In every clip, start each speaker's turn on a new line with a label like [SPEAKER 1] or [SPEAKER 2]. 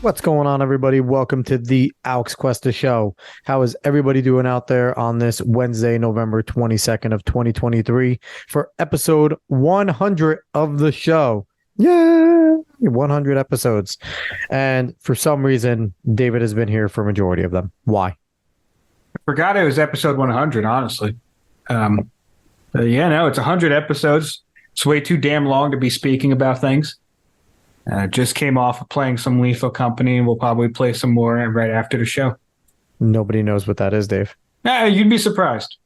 [SPEAKER 1] What's going on, everybody? Welcome to the Alex Cuesta Show. How is everybody doing out there on this Wednesday, November 22nd of 2023 for episode 100 of the show? Yeah, 100 episodes. And for some reason, David has been here for a majority of them. Why?
[SPEAKER 2] I forgot it was episode 100, honestly. No, it's 100 episodes. It's way too damn long to be speaking about things. Just came off of playing some Lethal Company, and we'll probably play some more right after the show.
[SPEAKER 1] Nobody knows what that is, Dave.
[SPEAKER 2] You'd be surprised.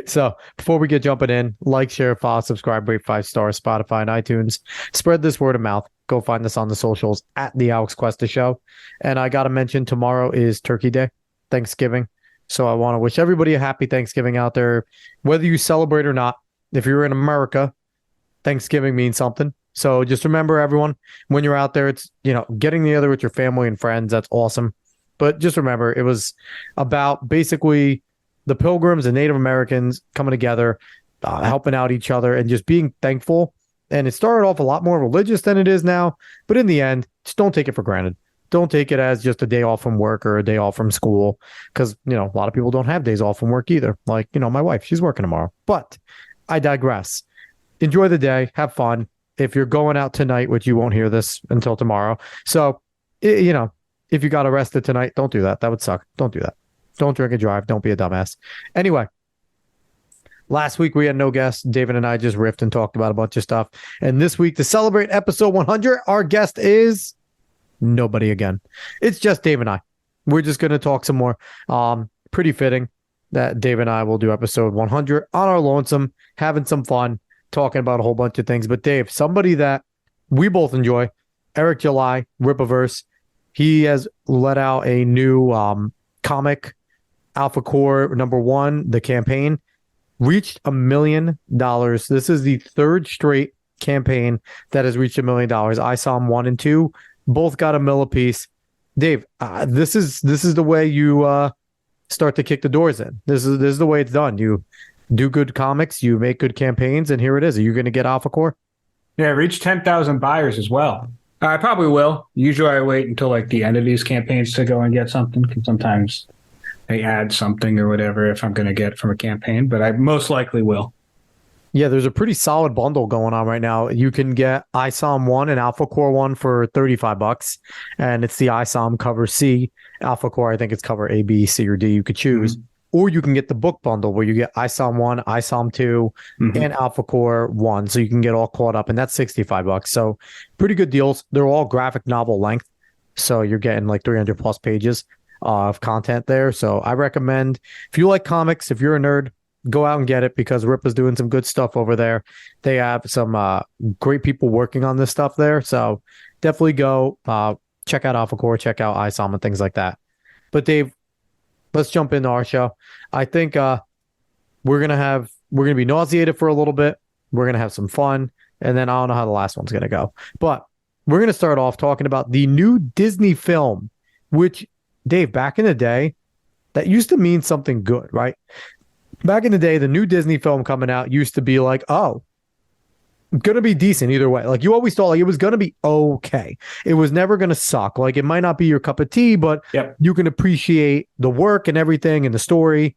[SPEAKER 1] So before we get jumping in, like, share, follow, subscribe, rate 5 stars, Spotify and iTunes. Spread this word of mouth. Go find us on the socials at the Alex Cuesta Show. And I got to mention, tomorrow is Turkey Day, Thanksgiving. So I want to wish everybody a happy Thanksgiving out there, whether you celebrate or not. If you're in America, Thanksgiving means something. So just remember, everyone, when you're out there, it's, getting together with your family and friends. That's awesome. But just remember, it was about basically the Pilgrims and Native Americans coming together, helping out each other and just being thankful. And it started off a lot more religious than it is now. But in the end, just don't take it for granted. Don't take it as just a day off from work or a day off from school. Because, a lot of people don't have days off from work either. Like, my wife, she's working tomorrow. But I digress. Enjoy the day. Have fun. If you're going out tonight, which you won't hear this until tomorrow. So, if you got arrested tonight, don't do that. That would suck. Don't do that. Don't drink and drive. Don't be a dumbass. Anyway, last week we had no guests. David and I just riffed and talked about a bunch of stuff. And this week, to celebrate episode 100, our guest is nobody again. It's just Dave and I. We're just going to talk some more. Pretty fitting that Dave and I will do episode 100 on our lonesome, having some fun, talking about a whole bunch of things. But Dave, somebody that we both enjoy, Eric July, Ripaverse, he has let out a new comic, Alpha Core #1, the campaign, reached $1 million. This is the third straight campaign that has reached $1 million. I saw him 1 and 2, both got $1 million apiece. Dave, this is the way you start to kick the doors in. This is the way it's done. You do good comics, you make good campaigns, and here it is. Are you going to get Alpha Core?
[SPEAKER 2] Yeah, reach 10,000 buyers as well. I probably will. Usually I wait until the end of these campaigns to go and get something, because sometimes they add something or whatever if I'm going to get it from a campaign, but I most likely will.
[SPEAKER 1] Yeah, there's a pretty solid bundle going on right now. You can get ISOM 1 and Alpha Core 1 for $35, and it's the ISOM cover C. Alpha Core, I think it's cover A, B, C, or D. You could choose. Mm-hmm. Or you can get the book bundle where you get ISOM 1, ISOM 2, and Alpha Core 1. So you can get all caught up, and that's $65. So pretty good deals. They're all graphic novel length. So you're getting 300 plus pages of content there. So I recommend, if you like comics, if you're a nerd, go out and get it, because Rip is doing some good stuff over there. They have some great people working on this stuff there. So definitely go check out Alpha Core, check out ISOM and things like that. But Dave, let's jump into our show. I think we're gonna be nauseated for a little bit. We're gonna have some fun, and then I don't know how the last one's gonna go. But we're gonna start off talking about the new Disney film, which, Dave, back in the day, that used to mean something good, right? Back in the day, the new Disney film coming out used to be like, oh, gonna be decent either way. You always thought it was gonna be okay. It was never gonna suck. It might not be your cup of tea, but You can appreciate the work and everything and the story.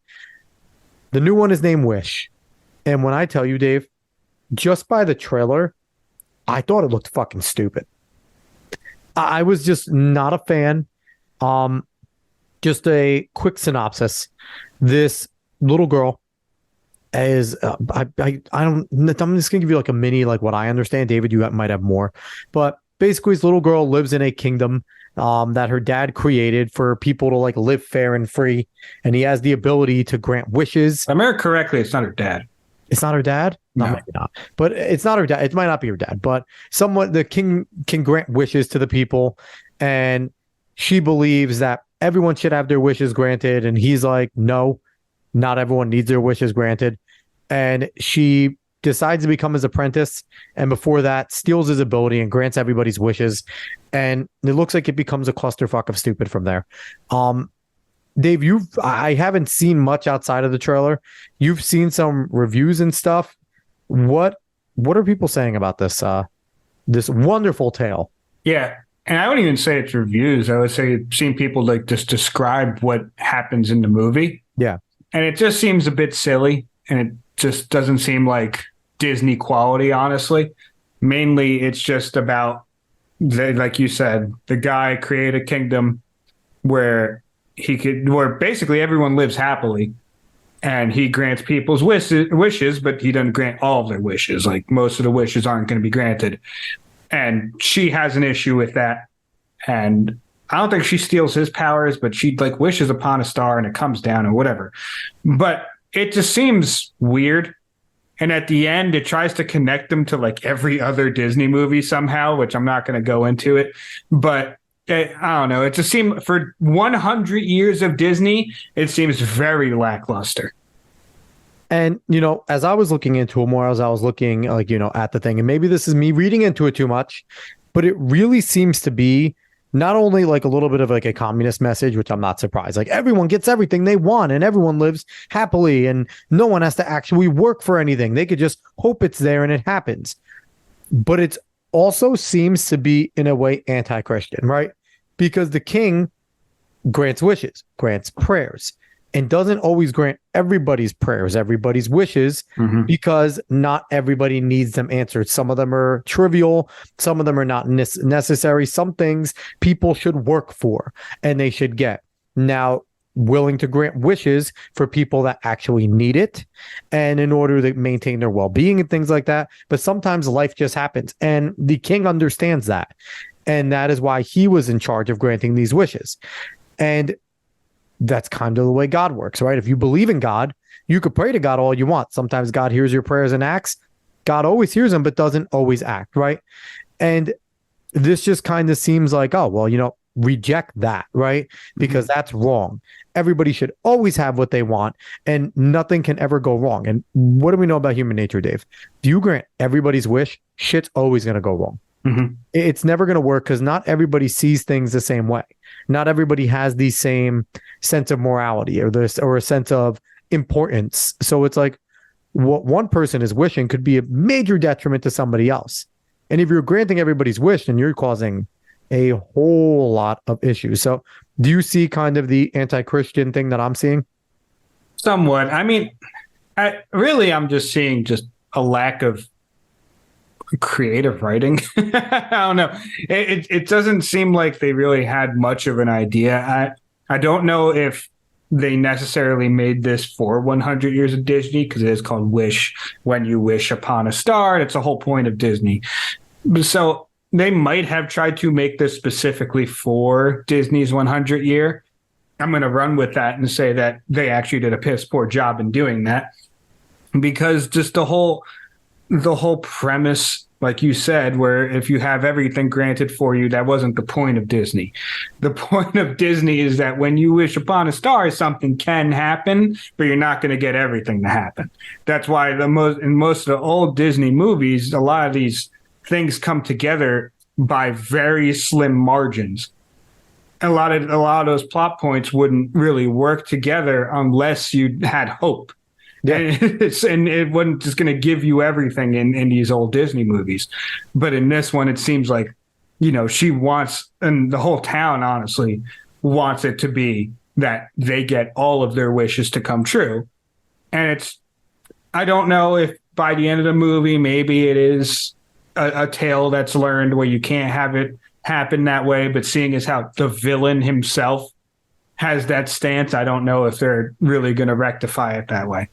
[SPEAKER 1] The new one is named Wish. And when I tell you, Dave, just by the trailer, I thought it looked fucking stupid. I was just not a fan. Just a quick synopsis. This little girl is I'm just gonna give you a mini, what I understand. David, you might have more, but basically this little girl lives in a kingdom that her dad created for people to live fair and free, and he has the ability to grant wishes.
[SPEAKER 2] If I remember correctly, it's not her dad.
[SPEAKER 1] It's not her dad? No, maybe not. But it's not her dad. It might not be her dad, but the king can grant wishes to the people, and she believes that everyone should have their wishes granted, and he's like, no, not everyone needs their wishes granted. And she decides to become his apprentice, and before that steals his ability and grants everybody's wishes, and it looks like it becomes a clusterfuck of stupid from there. Dave, I haven't seen much outside of the trailer. You've seen some reviews and stuff. What are people saying about this this wonderful tale?
[SPEAKER 2] Yeah, and I wouldn't even say it's reviews. I would say seeing people like just describe what happens in the movie.
[SPEAKER 1] Yeah.
[SPEAKER 2] And it just seems a bit silly, and it just doesn't seem like Disney quality, honestly. Mainly, it's just about, like you said, the guy create a kingdom where where basically everyone lives happily, and he grants people's wishes, but he doesn't grant all of their wishes. Like most of the wishes aren't going to be granted. And she has an issue with that. And I don't think she steals his powers, but she like wishes upon a star and it comes down or whatever. But it just seems weird. And at the end, it tries to connect them to like every other Disney movie somehow, which I'm not going to go into it. But I don't know. It just seemed for 100 years of Disney, it seems very lackluster.
[SPEAKER 1] And, as I was looking into it more, as I was looking at the thing, and maybe this is me reading into it too much, but it really seems to be not only like a little bit of like a communist message, which I'm not surprised, like everyone gets everything they want and everyone lives happily and no one has to actually work for anything. They could just hope it's there and it happens. But it also seems to be in a way anti-Christian, right? Because the king grants wishes, grants prayers, and doesn't always grant everybody's prayers, everybody's wishes, because not everybody needs them answered. Some of them are trivial. Some of them are not necessary. Some things people should work for and they should get. Now, willing to grant wishes for people that actually need it and in order to maintain their well-being and things like that. But sometimes life just happens. And the king understands that. And that is why he was in charge of granting these wishes. And that's kind of the way God works, right? If you believe in God, you could pray to God all you want. Sometimes God hears your prayers and acts. God always hears them, but doesn't always act, right? And this just kind of seems like, oh, well, reject that, right? Because that's wrong. Everybody should always have what they want and nothing can ever go wrong. And what do we know about human nature, Dave? If you grant everybody's wish, shit's always going to go wrong. It's never going to work because not everybody sees things the same way. Not everybody has the same sense of morality or a sense of importance. So it's like what one person is wishing could be a major detriment to somebody else. And if you're granting everybody's wish, then you're causing a whole lot of issues. So do you see kind of the anti-Christian thing that I'm seeing?
[SPEAKER 2] Somewhat. I mean, I'm just seeing just a lack of creative writing. I don't know. It doesn't seem like they really had much of an idea. I don't know if they necessarily made this for 100 years of Disney because it is called Wish, when you wish upon a star. That's the whole point of Disney. So they might have tried to make this specifically for Disney's 100 year. I'm going to run with that and say that they actually did a piss poor job in doing that, because just the whole premise, like you said, where if you have everything granted for you, that wasn't the point of Disney. The point of Disney is that when you wish upon a star, something can happen, but you're not going to get everything to happen. That's why in most of the old Disney movies, a lot of these things come together by very slim margins. A lot of those plot points wouldn't really work together unless you had hope. Yeah. And it wasn't just going to give you everything in these old Disney movies. But in this one, it seems like, she wants, and the whole town, honestly, wants it to be that they get all of their wishes to come true. And I don't know if by the end of the movie, maybe it is a tale that's learned where you can't have it happen that way. But seeing as how the villain himself has that stance, I don't know if they're really going to rectify it that way.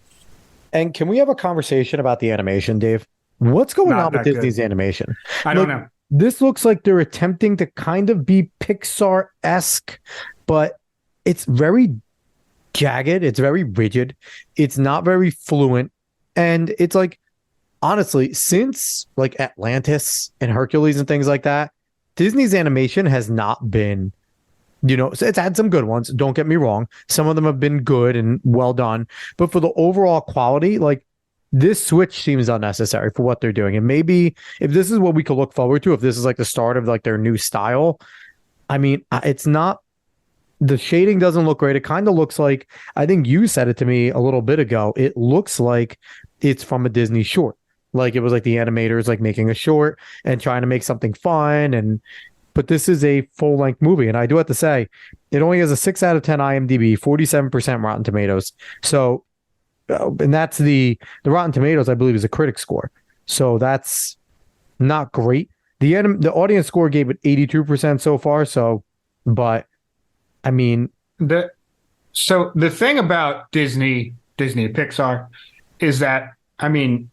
[SPEAKER 1] And can we have a conversation about the animation, Dave? What's going on with Disney's animation?
[SPEAKER 2] I don't know.
[SPEAKER 1] This looks like they're attempting to kind of be Pixar-esque, but it's very jagged. It's very rigid. It's not very fluent. And it's like, honestly, since like Atlantis and Hercules and things like that, Disney's animation has not been, so it's had some good ones. Don't get me wrong. Some of them have been good and well done. But for the overall quality, like this switch seems unnecessary for what they're doing. And maybe if this is what we could look forward to, if this is like the start of like their new style, I mean, it's not, the shading doesn't look great. It kind of looks like, I think you said it to me a little bit ago. It looks like it's from a Disney short. Like it was like the animators like making a short and trying to make something fun. but this is a full-length movie. And I do have to say, it only has a 6 out of 10 IMDb, 47% Rotten Tomatoes. So, and that's the Rotten Tomatoes, I believe, is a critic score. So that's not great. The audience score gave it 82% so far. So, but I mean,
[SPEAKER 2] the thing about Disney Pixar is that, I mean,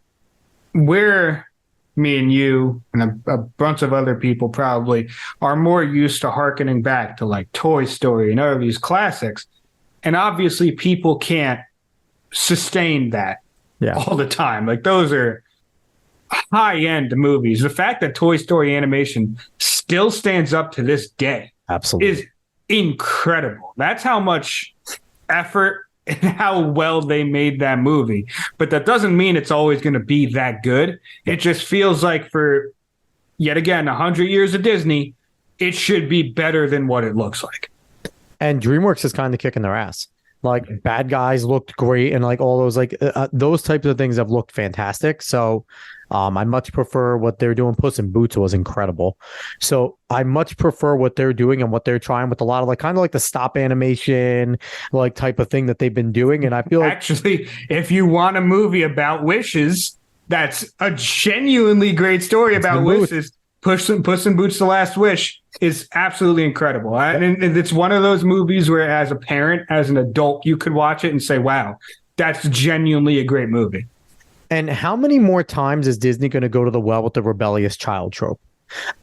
[SPEAKER 2] me and you and a bunch of other people probably are more used to hearkening back to like Toy Story and other these classics. And obviously people can't sustain that all the time. Like those are high-end movies. The fact that Toy Story animation still stands up to this day is incredible. That's how much effort and how well they made that movie. But that doesn't mean it's always going to be that good. It just feels like for, yet again, 100 years of Disney, it should be better than what it looks like.
[SPEAKER 1] And DreamWorks is kind of kicking their ass. Like Bad Guys looked great, and like all those those types of things have looked fantastic. So I much prefer what they're doing. Puss in Boots was incredible. So I much prefer what they're doing and what they're trying with a lot of like kind of like the stop animation like type of thing that they've been doing. And I feel like
[SPEAKER 2] actually, if you want a movie about wishes, that's a genuinely great story about wishes. Puss in Boots: The Last Wish is absolutely incredible. And it's one of those movies where as a parent, as an adult, you could watch it and say, wow, that's genuinely a great movie.
[SPEAKER 1] And how many more times is Disney going to go to the well with the rebellious child trope?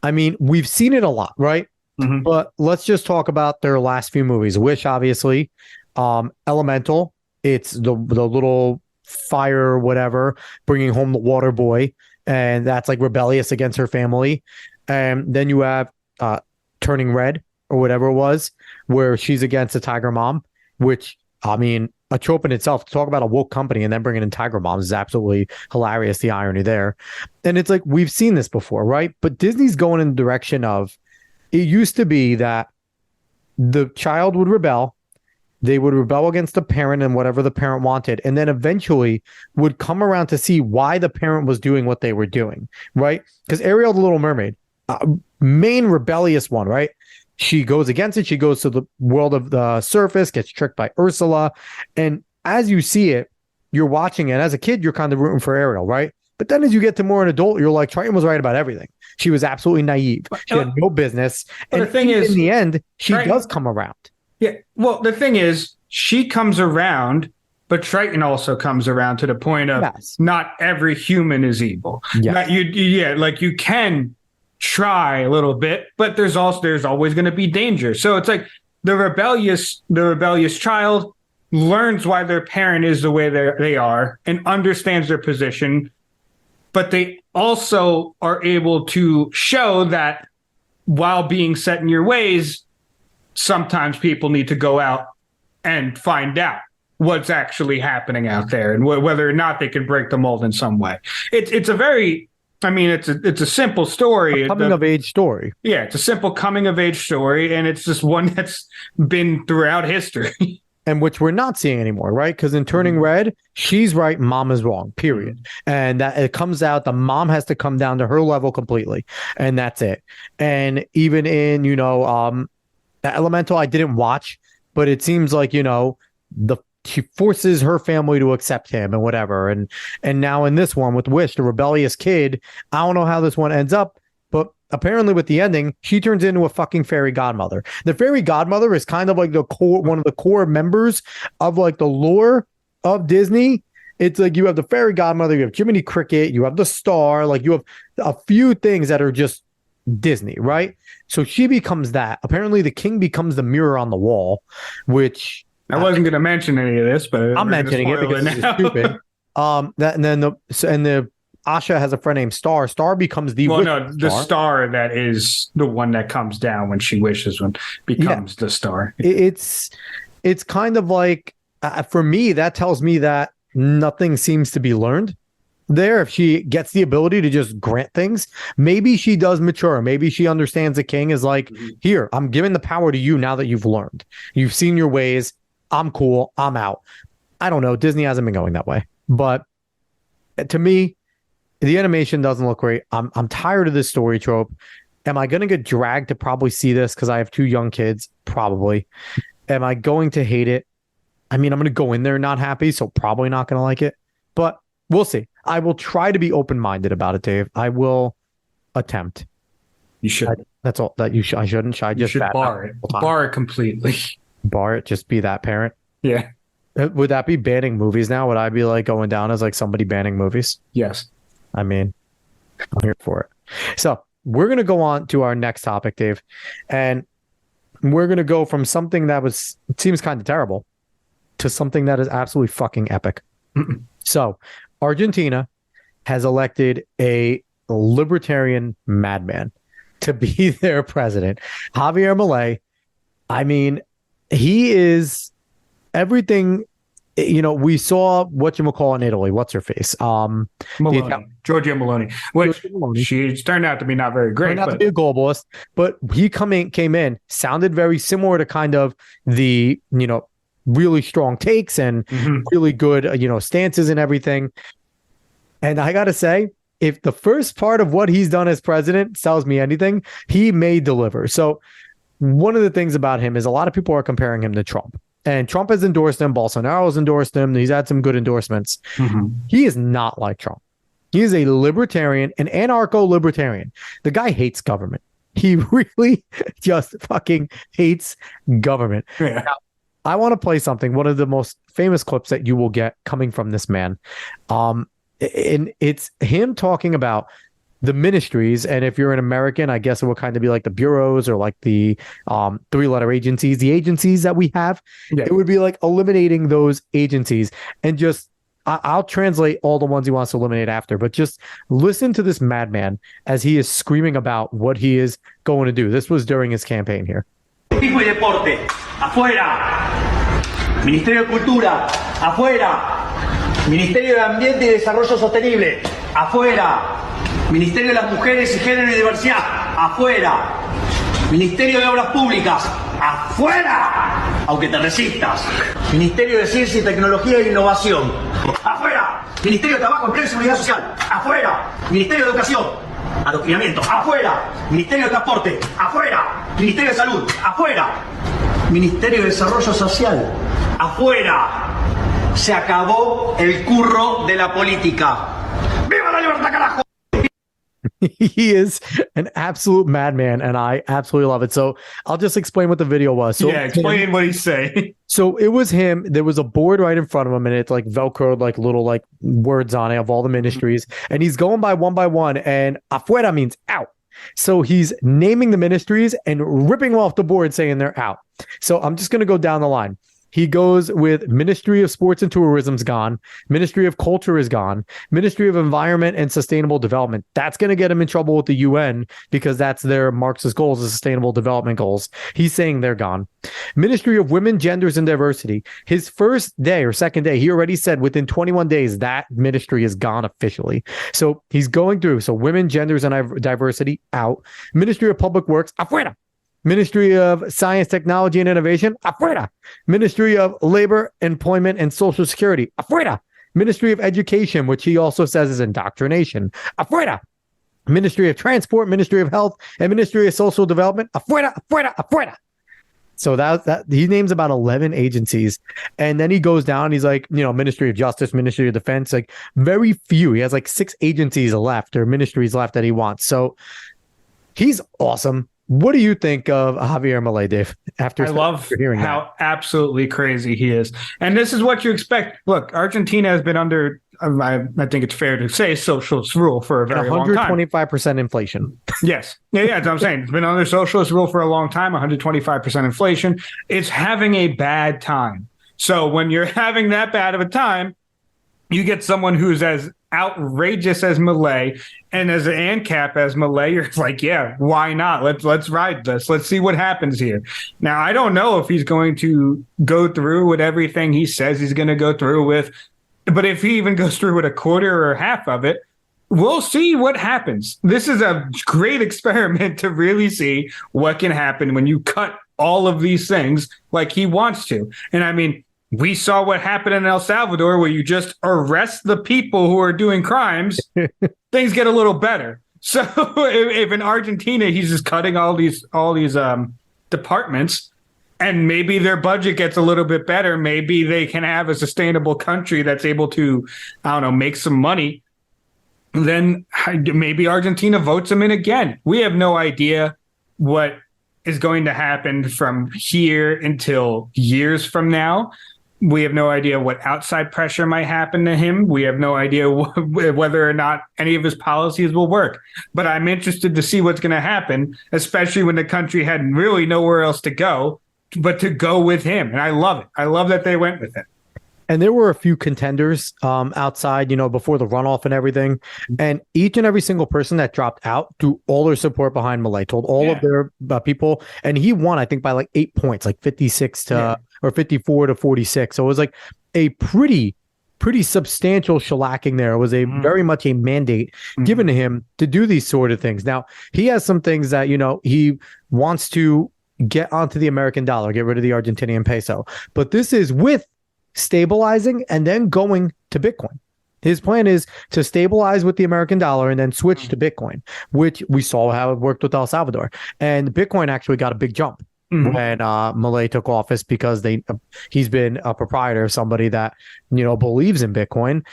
[SPEAKER 1] I mean, we've seen it a lot, right? Mm-hmm. But let's just talk about their last few movies. Wish, obviously. Elemental. It's the little fire, whatever, bringing home the water boy. And that's like rebellious against her family. And then you have Turning Red or whatever it was, where she's against the tiger mom, which, I mean, a trope in itself. To talk about a woke company and then bringing in tiger moms is absolutely hilarious, the irony there. And it's like, we've seen this before, right? But Disney's going in the direction of, it used to be that the child would rebel. They would rebel against the parent and whatever the parent wanted, and then eventually would come around to see why the parent was doing what they were doing, right? Because Ariel, the Little Mermaid, main rebellious one, right? She goes against it. She goes to the world of the surface, gets tricked by Ursula. And as you see it, you're watching it. As a kid, you're kind of rooting for Ariel, right? But then as you get to more an adult, you're like, Triton was right about everything. She was absolutely naive. She had no business. And the thing is, in the end, she does come around.
[SPEAKER 2] Yeah. Well, the thing is, she comes around, but Triton also comes around to the point of not every human is evil. Yes. You can try a little bit, but there's always going to be danger. So it's like the rebellious child learns why their parent is the way they are and understands their position, but they also are able to show that while being set in your ways, sometimes people need to go out and find out what's actually happening out there and whether or not they can break the mold in some way. It's a simple story.
[SPEAKER 1] Coming of age story.
[SPEAKER 2] Yeah, it's a simple coming of age story, and it's just one that's been throughout history.
[SPEAKER 1] And which we're not seeing anymore, right? Because in Turning Red, she's right, mom is wrong, period. And that it comes out, the mom has to come down to her level completely, and that's it. And even in, Elemental, I didn't watch, but it seems like, she forces her family to accept him and whatever. And now in this one with Wish, the rebellious kid, I don't know how this one ends up, but apparently with the ending, she turns into a fucking fairy godmother. The fairy godmother is kind of like one of the core members of like the lore of Disney. It's like you have the fairy godmother, you have Jiminy Cricket, you have the star, like you have a few things that are just Disney, right? So she becomes that. Apparently the king becomes the mirror on the wall, which
[SPEAKER 2] I wasn't going to mention any of this, but
[SPEAKER 1] I'm mentioning it because it's stupid. The Asha has a friend named Star. Star becomes
[SPEAKER 2] the star that is the one that comes down when she wishes becomes the star.
[SPEAKER 1] It's kind of like for me, that tells me that nothing seems to be learned there. If she gets the ability to just grant things, maybe she does mature. Maybe she understands the king is like, here, I'm giving the power to you now that you've learned. You've seen your ways. I'm cool. I'm out. I don't know. Disney hasn't been going that way. But to me, the animation doesn't look great. I'm tired of this story trope. Am I going to get dragged to probably see this because I have 2 young kids? Probably. Am I going to hate it? I mean, I'm going to go in there not happy, so probably not going to like it, but we'll see. I will try to be open-minded about it, Dave. I will attempt.
[SPEAKER 2] You should.
[SPEAKER 1] That's all that you should. I shouldn't. Should I just
[SPEAKER 2] bar it? Bar it completely.
[SPEAKER 1] Bar it. Just be that parent.
[SPEAKER 2] Yeah.
[SPEAKER 1] Would that be banning movies now? Would I be like going down as like somebody banning movies?
[SPEAKER 2] Yes.
[SPEAKER 1] I mean, I'm here for it. So we're going to go on to our next topic, Dave. And we're going to go from something that seems kind of terrible to something that is absolutely fucking epic. So Argentina has elected a libertarian madman to be their president. Javier Milei. I mean, he is everything. We saw whatchamacall in Italy. What's her face?
[SPEAKER 2] Giorgia Meloni, which she's turned out to be not very great.
[SPEAKER 1] Turned out to be a globalist, but he came in, sounded very similar to kind of the, really strong takes and really good, stances and everything. And I got to say, if the first part of what he's done as president tells me anything, he may deliver. So one of the things about him is a lot of people are comparing him to Trump. And Trump has endorsed him. Bolsonaro has endorsed him. He's had some good endorsements. He is not like Trump. He is a libertarian, an anarcho-libertarian. The guy hates government. He really just fucking hates government.
[SPEAKER 2] Yeah.
[SPEAKER 1] Now, I want to play something, one of the most famous clips that you will get coming from this man. And it's him talking about the ministries. And if you're an American, I guess it would kind of be like the bureaus or like the 3-letter agencies, the agencies that we have. Yeah. It would be like eliminating those agencies and just, I'll translate all the ones he wants to eliminate after, but just listen to this madman as he is screaming about what he is going to do. This was during his campaign here.
[SPEAKER 3] Turismo y deporte, afuera. Ministerio de Cultura, afuera. Ministerio de Ambiente y Desarrollo Sostenible, afuera. Ministerio de las Mujeres y Género y Diversidad, afuera. Ministerio de Obras Públicas, afuera. Aunque te resistas. Ministerio de Ciencia y Tecnología e Innovación, afuera. Ministerio de Trabajo, Empleo y Seguridad Social, afuera. Ministerio de Educación, Adoctrinamiento, afuera. Ministerio de Transporte, afuera. Ministerio de Salud, afuera. Ministerio de Desarrollo Social, afuera. Se acabó el curro de la política. ¡Viva la libertad, carajo!
[SPEAKER 1] He is an absolute madman, and I absolutely love it. So I'll just explain what the video was. So
[SPEAKER 2] explain what he's saying.
[SPEAKER 1] So it was him. There was a board right in front of him, and it's like Velcroed, like little like words on it of all the ministries. And he's going by one, and afuera means out. So he's naming the ministries and ripping off the board saying they're out. So I'm just going to go down the line. He goes with Ministry of Sports and Tourism's gone. Ministry of Culture is gone. Ministry of Environment and Sustainable Development. That's going to get him in trouble with the UN because that's their Marxist goals, the Sustainable Development Goals. He's saying they're gone. Ministry of Women, Genders, and Diversity. His first day or second day, he already said within 21 days that ministry is gone officially. So he's going through. So Women, Genders, and Diversity out. Ministry of Public Works, afuera. Ministry of Science, Technology, and Innovation, afuera. Ministry of Labor, Employment, and Social Security, afuera. Ministry of Education, which he also says is indoctrination, afuera. Ministry of Transport, Ministry of Health, and Ministry of Social Development, afuera, afuera, afuera. So that he names about 11 agencies, and then he goes down. And he's like, Ministry of Justice, Ministry of Defense, like very few. He has like 6 agencies left or ministries left that he wants. So he's awesome. What do you think of Javier Milei, Dave?
[SPEAKER 2] I love how absolutely crazy he is. And this is what you expect. Look, Argentina has been under, I think it's fair to say, socialist rule for a very long time.
[SPEAKER 1] 125% inflation.
[SPEAKER 2] Yes. Yeah, that's what I'm saying. It's been under socialist rule for a long time, 125% inflation. It's having a bad time. So when you're having that bad of a time, you get someone who's as outrageous as Milei and as an ANCAP as Milei. You're like, yeah, why not? Let's ride this. Let's see what happens here. Now, I don't know if he's going to go through with everything he says he's going to go through with, but if he even goes through with a quarter or half of it, we'll see what happens. This is a great experiment to really see what can happen when you cut all of these things like he wants to. And I mean, we saw what happened in El Salvador where you just arrest the people who are doing crimes. Things get a little better. So if in Argentina he's just cutting all these departments, and maybe their budget gets a little bit better, maybe they can have a sustainable country that's able to, I don't know, make some money, then maybe Argentina votes him in again. We have no idea what is going to happen from here until years from now. We have no idea what outside pressure might happen to him. We have no idea whether or not any of his policies will work. But I'm interested to see what's going to happen, especially when the country had really nowhere else to go but to go with him. And I love it. I love that they went with it.
[SPEAKER 1] And there were a few contenders outside, before the runoff and everything. And each and every single person that dropped out threw all their support behind Milei, told all of their people. And he won, I think, by like 8 points, like 56 to or 54 to 46. So it was like a pretty substantial shellacking there. It was a very much a mandate given to him to do these sort of things. Now, he has some things that, he wants to get onto the American dollar, get rid of the Argentinian peso. But this is with stabilizing and then going to Bitcoin. His plan is to stabilize with the American dollar and then switch to Bitcoin, which we saw how it worked with El Salvador. And Bitcoin actually got a big jump when Milei took office because he's been a proprietor, somebody that, believes in Bitcoin.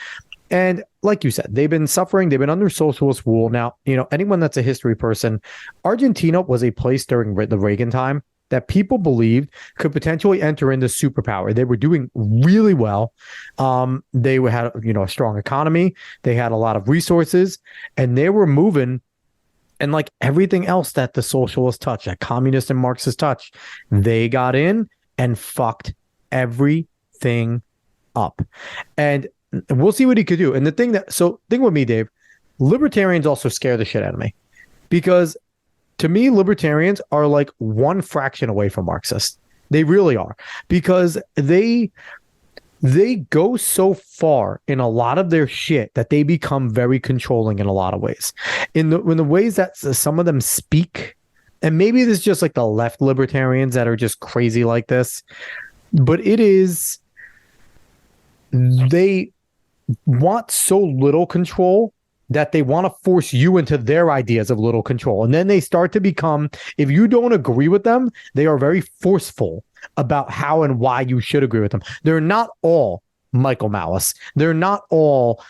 [SPEAKER 1] And like you said, they've been suffering. They've been under socialist rule. Now, anyone that's a history person, Argentina was a place during the Reagan time that people believed could potentially enter into superpower. They were doing really well. They had, a strong economy. They had a lot of resources, and they were moving. And like everything else that the socialists touch, that communists and Marxists touch, they got in and fucked everything up. And we'll see what he could do. And the thing with me, Dave, libertarians also scare the shit out of me, because to me, libertarians are like one fraction away from Marxists. They really are, because they go so far in a lot of their shit that they become very controlling in a lot of ways. In the ways that some of them speak, and maybe this is just like the left libertarians that are just crazy like this, but they want so little control that they want to force you into their ideas of little control. And then they start to become, if you don't agree with them, they are very forceful about how and why you should agree with them. They're not all Michael Malice. They're not all,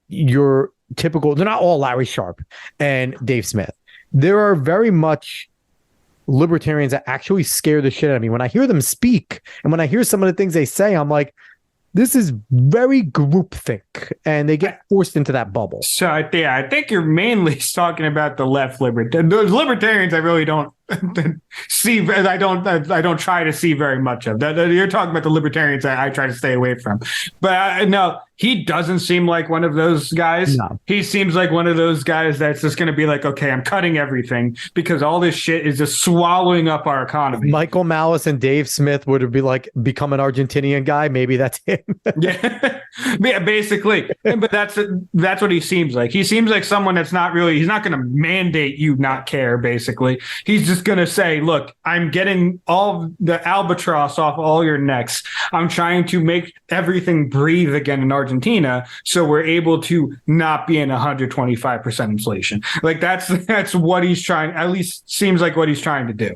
[SPEAKER 1] your typical, they're not all Larry Sharp and Dave Smith. There are very much libertarians that actually scare the shit out of me. When I hear them speak and when I hear some of the things they say, I'm like, this is very groupthink, and they get forced into that bubble.
[SPEAKER 2] So, I think you're mainly talking about the left libertarians. Those libertarians I really don't see. I don't try to see very much of. You're talking about the libertarians I try to stay away from. But no, he doesn't seem like one of those guys. No. He seems like one of those guys that's just going to be like, okay, I'm cutting everything because all this shit is just swallowing up our economy.
[SPEAKER 1] Michael Malice and Dave Smith would be like, become an Argentinian guy. Maybe that's him.
[SPEAKER 2] Yeah, basically. But that's what he seems like. He seems like someone that's not really, he's not going to mandate you not care, basically. He's just going to say, look, I'm getting all the albatross off all your necks. I'm trying to make everything breathe again in Argentina, so we're able to not be in 125% inflation. Like that's what he's trying, at least seems like what he's trying to do.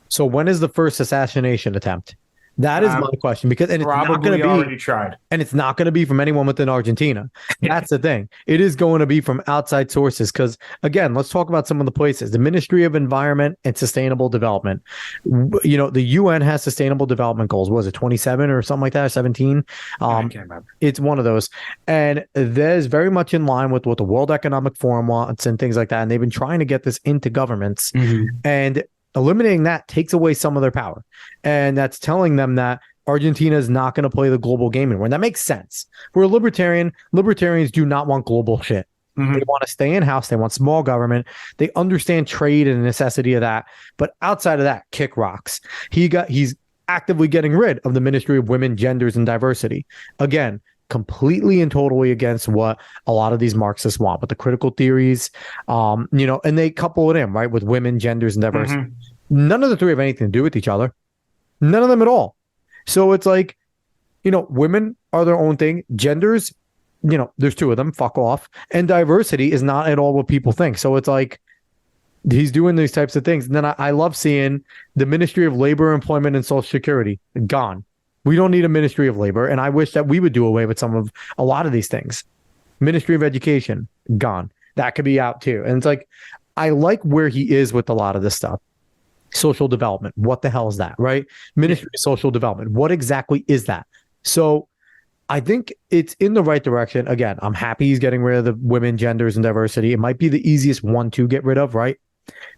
[SPEAKER 1] So when is the first assassination attempt? That is my question, because and it's not going to be
[SPEAKER 2] already tried,
[SPEAKER 1] and it's not going to be from anyone within Argentina. That's the thing. It is going to be from outside sources. Because again, let's talk about some of the places. The Ministry of Environment and Sustainable Development. The UN has Sustainable Development Goals. Was it 27 or something like that? 17?
[SPEAKER 2] I can't remember.
[SPEAKER 1] It's one of those, and that is very much in line with what the World Economic Forum wants and things like that. And they've been trying to get this into governments, and eliminating that takes away some of their power. And that's telling them that Argentina is not going to play the global game anymore. And that makes sense. For a libertarian, libertarians do not want global shit. They want to stay in-house. They want small government. They understand trade and the necessity of that. But outside of that, kick rocks. He's actively getting rid of the Ministry of Women, Genders, and Diversity. Again, completely and totally against what a lot of these Marxists want, with the critical theories, and they couple it in, right, with women, genders, and diversity. None of the three have anything to do with each other. None of them at all. So it's like, women are their own thing. Genders, there's two of them, fuck off. And diversity is not at all what people think. So it's like, he's doing these types of things. And then I love seeing the Ministry of Labor, Employment, and Social Security gone. We don't need a Ministry of Labor. And I wish that we would do away with a lot of these things. Ministry of Education, gone. That could be out too. And it's like, I like where he is with a lot of this stuff. Social development. What the hell is that, right? Ministry of Social Development. What exactly is that? So I think it's in the right direction. Again, I'm happy he's getting rid of the women, genders, and diversity. It might be the easiest one to get rid of, right?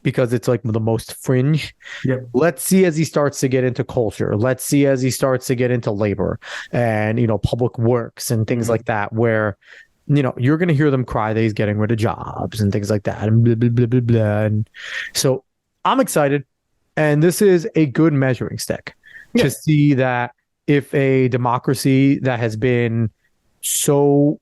[SPEAKER 1] Because it's like the most fringe.
[SPEAKER 2] Yep.
[SPEAKER 1] Let's see as he starts to get into culture. Let's see as he starts to get into labor and, public works and things like that, where, you're going to hear them cry that he's getting rid of jobs and things like that. And blah, blah, blah, blah, blah. And so I'm excited. And this is a good measuring stick to see that if a democracy that has been so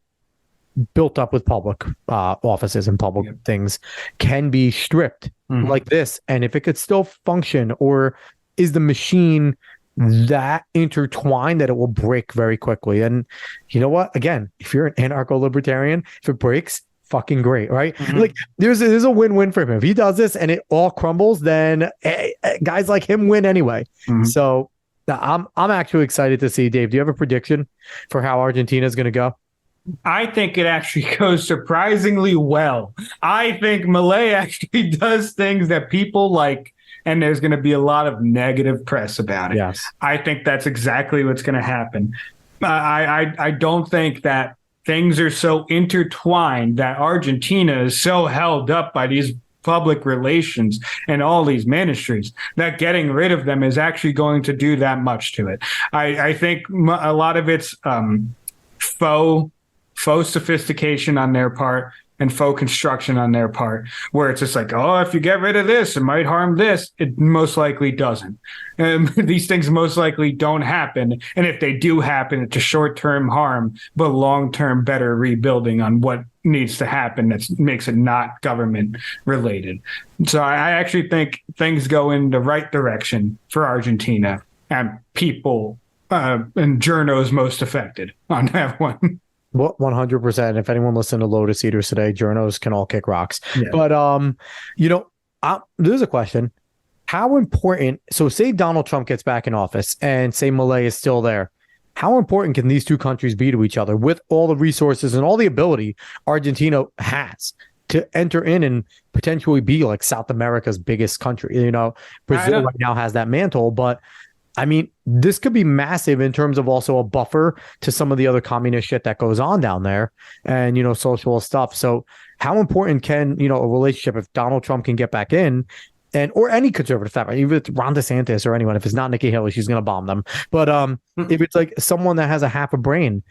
[SPEAKER 1] built up with public offices and public things can be stripped like this, and if it could still function, or is the machine that intertwined that it will break very quickly? And you know what? Again, if you're an anarcho-libertarian, if it breaks, fucking great, right? Like there's a win-win for him. If he does this and it all crumbles, then guys like him win anyway. So I'm actually excited to see. Dave, do you have a prediction for how Argentina is going to go?
[SPEAKER 2] I think it actually goes surprisingly well. I think Milei actually does things that people like, and there's going to be a lot of negative press about it.
[SPEAKER 1] Yes.
[SPEAKER 2] I think that's exactly what's going to happen. I don't think that things are so intertwined, that Argentina is so held up by these public relations and all these ministries, that getting rid of them is actually going to do that much to it. I think a lot of it's faux sophistication on their part and faux construction on their part, where it's just like, oh, if you get rid of this, it might harm this. It most likely doesn't. These things most likely don't happen. And if they do happen, it's a short-term harm, but long-term better rebuilding on what needs to happen that makes it not government related. So I actually think things go in the right direction for Argentina and people and journos most affected on that one.
[SPEAKER 1] 100%. If anyone listened to Lotus Eaters today, journos can all kick rocks.
[SPEAKER 2] Yeah.
[SPEAKER 1] But there's a question. How important, so say Donald Trump gets back in office and say Milei is still there, how important can these two countries be to each other with all the resources and all the ability Argentina has to enter in and potentially be like South America's biggest country? Brazil right now has that mantle, but I mean, this could be massive in terms of also a buffer to some of the other communist shit that goes on down there and, social stuff. So how important can, a relationship, if Donald Trump can get back in, or any conservative staff, even if it's Ron DeSantis or anyone, if it's not Nikki Haley, she's going to bomb them. But if it's like someone that has a half a brain,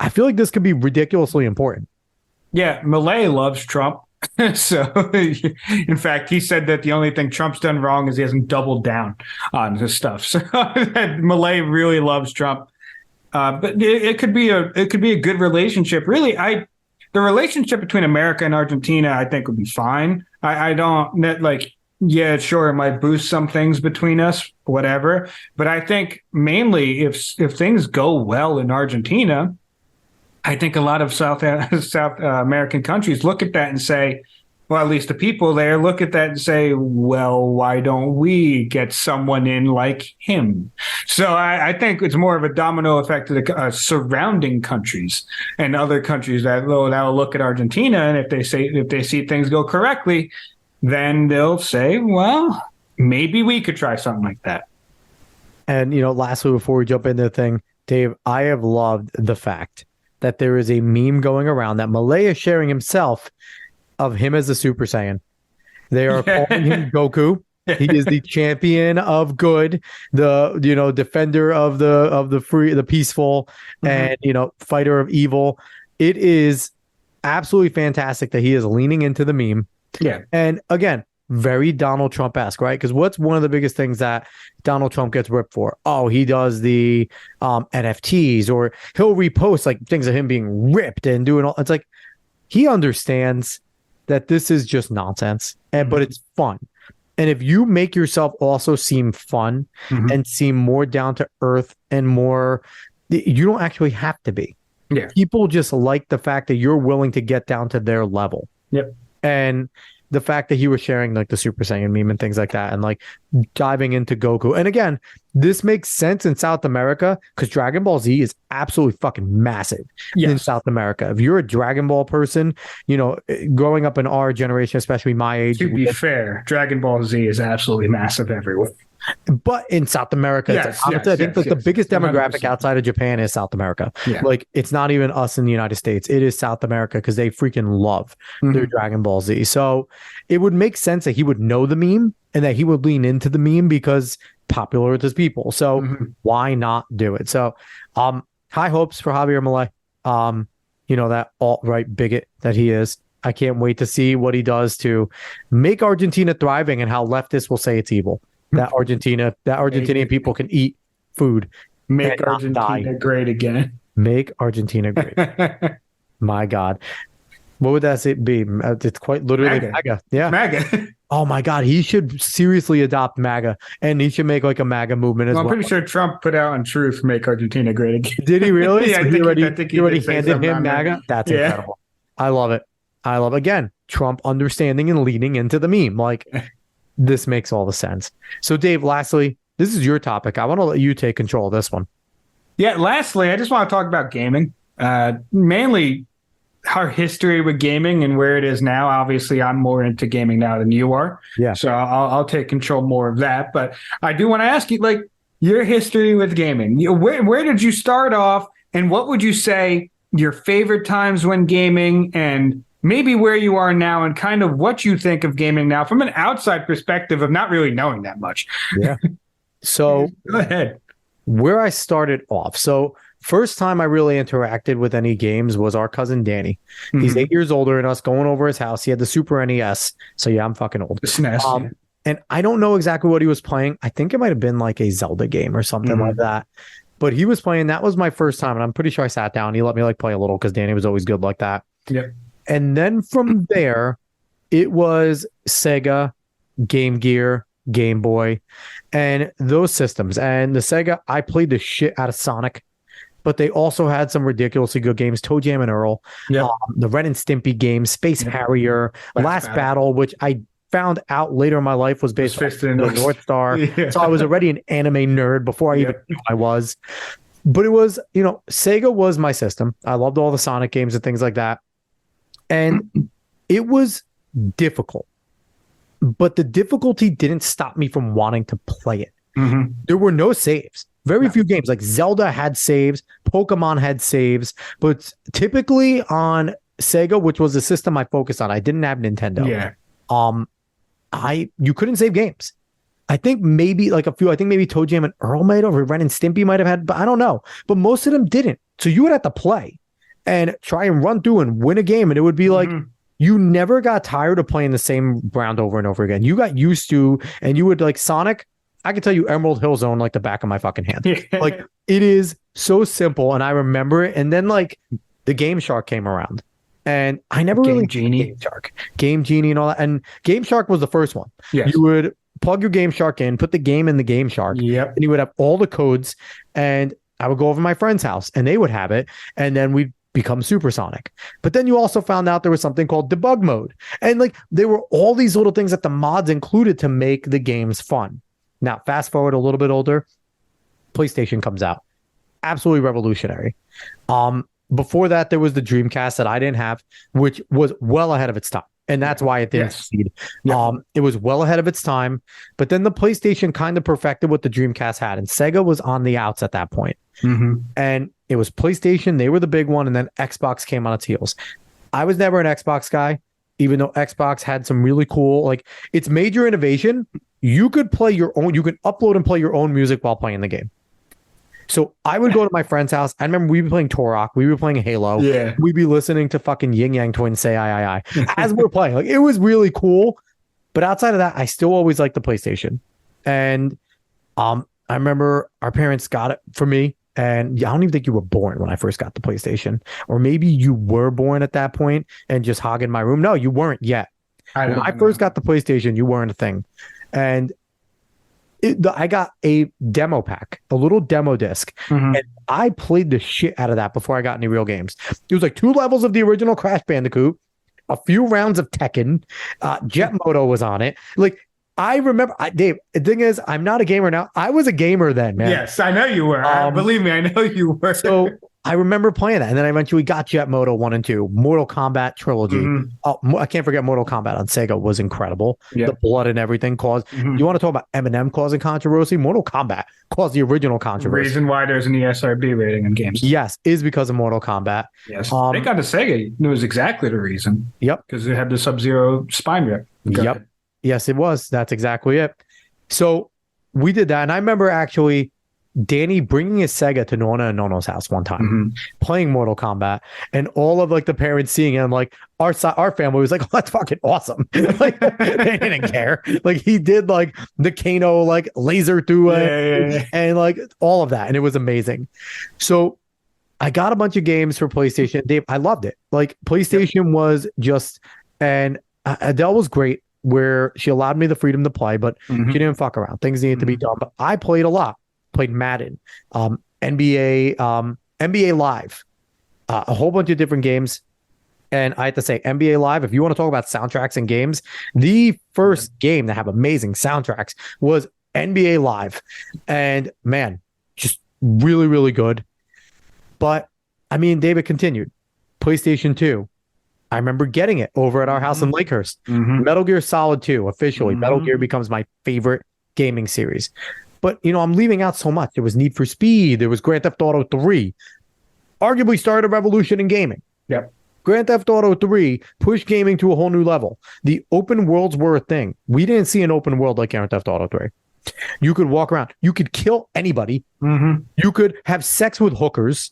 [SPEAKER 1] I feel like this could be ridiculously important.
[SPEAKER 2] Yeah, Milei loves Trump. So, in fact, he said that the only thing Trump's done wrong is he hasn't doubled down on his stuff. So, Milei really loves Trump, but it could be a good relationship. Really, the relationship between America and Argentina, I think, would be fine. I don't like. Yeah, sure, it might boost some things between us, whatever. But I think mainly if things go well in Argentina, I think a lot of South American countries look at that and say, well, at least the people there look at that and say, well, why don't we get someone in like him? So I think it's more of a domino effect to the surrounding countries and other countries that will look at Argentina. And if they see things go correctly, then they'll say, well, maybe we could try something like that.
[SPEAKER 1] And, lastly, before we jump into the thing, Dave, I have loved the fact that there is a meme going around that Milei is sharing himself of him as the Super Saiyan. They are calling him Goku. He is the champion of good, the defender of the free, the peaceful, and fighter of evil. It is absolutely fantastic that he is leaning into the meme.
[SPEAKER 2] Yeah.
[SPEAKER 1] And again, very Donald Trump-esque, right? Because what's one of the biggest things that Donald Trump gets ripped for? Oh, he does the NFTs, or he'll repost like things of him being ripped and doing all. It's like he understands that this is just nonsense, but it's fun. And if you make yourself also seem fun and seem more down to earth and more, you don't actually have to be.
[SPEAKER 2] Yeah.
[SPEAKER 1] People just like the fact that you're willing to get down to their level.
[SPEAKER 2] Yep.
[SPEAKER 1] And the fact that he was sharing like the Super Saiyan meme and things like that and like diving into Goku. And again, this makes sense in South America because Dragon Ball Z is absolutely fucking massive in South America. If you're a Dragon Ball person, you know, growing up in our generation, especially my age.
[SPEAKER 2] To be fair, Dragon Ball Z is absolutely massive everywhere.
[SPEAKER 1] But in South America, honestly, I think the biggest demographic 100%. Outside of Japan is South America.
[SPEAKER 2] Yeah.
[SPEAKER 1] Like, it's not even us in the United States. It is South America because they freaking love their Dragon Ball Z. So it would make sense that he would know the meme and that he would lean into the meme because popular with his people. So why not do it? So high hopes for Javier Milei. You know, that alt-right bigot that he is. I can't wait to see what he does to make Argentina thriving and how leftists will say it's evil. That Argentinian people can eat food.
[SPEAKER 2] Make Argentina great again.
[SPEAKER 1] Make Argentina great. My God. What would that be? It's quite literally MAGA. Yeah.
[SPEAKER 2] MAGA.
[SPEAKER 1] Oh my God. He should seriously adopt MAGA and he should make like a MAGA movement as well.
[SPEAKER 2] I'm pretty sure Trump put out on Truth, Make Argentina Great Again.
[SPEAKER 1] Did he really?
[SPEAKER 2] Yeah,
[SPEAKER 1] so
[SPEAKER 2] I think
[SPEAKER 1] he already handed him MAGA? That's incredible. I love it. Again, Trump understanding and leaning into the meme. Like, this makes all the sense. So, Dave, lastly, this is your topic. I want to let you take control of this one.
[SPEAKER 2] Yeah, lastly, I just want to talk about gaming. Mainly our history with gaming and where it is now. Obviously, I'm more into gaming now than you are.
[SPEAKER 1] Yeah.
[SPEAKER 2] So I'll take control more of that. But I do want to ask you, like, your history with gaming. Where did you start off, and what would you say your favorite times when gaming, and maybe where you are now and kind of what you think of gaming now from an outside perspective of not really knowing that much.
[SPEAKER 1] Yeah. So
[SPEAKER 2] go ahead.
[SPEAKER 1] Where I started off. So first time I really interacted with any games was our cousin Danny. He's 8 years older than us, going over his house. He had the Super NES. So yeah, I'm fucking old.
[SPEAKER 2] The SNES.
[SPEAKER 1] And I don't know exactly what he was playing. I think it might have been like a Zelda game or something like that. But he was playing. That was my first time. And I'm pretty sure I sat down. He let me like play a little because Danny was always good like that.
[SPEAKER 2] Yep.
[SPEAKER 1] And then from there, it was Sega, Game Gear, Game Boy, and those systems. And the Sega, I played the shit out of Sonic, but they also had some ridiculously good games. Toe Jam and Earl, the Ren and Stimpy games, Space Harrier, Last Battle, which I found out later in my life was based on the North Star. So I was already an anime nerd before I even knew I was. But it was, you know, Sega was my system. I loved all the Sonic games and things like that. And it was difficult, but the difficulty didn't stop me from wanting to play it. There were no saves. Very few games. Like Zelda had saves, Pokemon had saves, but typically on Sega, which was the system I focused on, I didn't have Nintendo. You couldn't save games. I think maybe like a few. I think maybe Toe Jam and Earl might have, or Ren and Stimpy might have had, but I don't know. But most of them didn't. So you would have to play and try and run through and win a game. And it would be like, you never got tired of playing the same round over and over again. You got used to, and you would like Sonic. I can tell you Emerald Hill Zone like the back of my fucking hand. Like it is so simple. And I remember it. And then like the Game Shark came around and I never really Game Genie and all that. And Game Shark was the first one. You would plug your Game Shark in, put the game in the Game Shark, and you would have all the codes. And I would go over to my friend's house and they would have it. And then we'd become supersonic. But then you also found out there was something called debug mode. And like there were all these little things that the mods included to make the games fun. Now, fast forward a little bit older, PlayStation comes out. Absolutely revolutionary. Before that, there was the Dreamcast that I didn't have, which was well ahead of its time. And that's why it didn't succeed. It was well ahead of its time. But then the PlayStation kind of perfected what the Dreamcast had. And Sega was on the outs at that point. And it was PlayStation. They were the big one. And then Xbox came on its heels. I was never an Xbox guy, even though Xbox had some really cool, like its major innovation. You could play your own, you could upload and play your own music while playing the game. So I would go to my friend's house. I remember we'd be playing Turok. We'd be playing Halo. We'd be listening to fucking Yin Yang Twins say I as we're playing. Like it was really cool. But outside of that, I still always liked the PlayStation. And I remember our parents got it for me. And I don't even think you were born when I first got the PlayStation. Or maybe you were born at that point and just hogging my room. No, you weren't yet. When I first got the PlayStation, you weren't a thing. And I got a demo pack, a little demo disc, and I played the shit out of that before I got any real games. It was like 2 levels of the original Crash Bandicoot, a few rounds of Tekken, Jet Moto was on it. Like, I remember, Dave, the thing is, I'm not a gamer now. I was a gamer then, man.
[SPEAKER 2] Yes, I know you were. Believe me, I know you were.
[SPEAKER 1] So I remember playing that. And then I eventually got Jet Moto 1 and 2, Mortal Kombat Trilogy. Oh, I can't forget Mortal Kombat on Sega was incredible.
[SPEAKER 2] Yeah.
[SPEAKER 1] The blood and everything caused. You want to talk about Eminem causing controversy? Mortal Kombat caused the original controversy.
[SPEAKER 2] The reason why there's an ESRB rating in games.
[SPEAKER 1] Yes, is because of Mortal Kombat.
[SPEAKER 2] Yes. They got to Sega. It was exactly the reason.
[SPEAKER 1] Yep.
[SPEAKER 2] Because it had the Sub-Zero spine rip.
[SPEAKER 1] Yep. Yes, it was. That's exactly it. So we did that. And I remember actually Danny bringing his Sega to Nona and Nono's house one time, playing Mortal Kombat, and all of like the parents seeing it. And like our family was like, "Oh, that's fucking awesome!" Like they didn't care. Like he did like the Kano like laser through it, and like all of that, and it was amazing. So I got a bunch of games for PlayStation. Dave, I loved it. Like PlayStation was just, and Adele was great, where she allowed me the freedom to play, but she didn't fuck around. Things needed to be done. But I played a lot. Played Madden, NBA Live, a whole bunch of different games. And I have to say, NBA Live, if you want to talk about soundtracks and games, the first game to have amazing soundtracks was NBA Live. And man, just really, really good. But I mean, David continued. PlayStation 2. I remember getting it over at our house in Lakehurst. Metal Gear Solid 2, officially. Metal Gear becomes my favorite gaming series. But, you know, I'm leaving out so much. There was Need for Speed. There was Grand Theft Auto 3. Arguably started a revolution in gaming.
[SPEAKER 2] Yep.
[SPEAKER 1] Grand Theft Auto 3 pushed gaming to a whole new level. The open worlds were a thing. We didn't see an open world like Grand Theft Auto 3. You could walk around. You could kill anybody. You could have sex with hookers.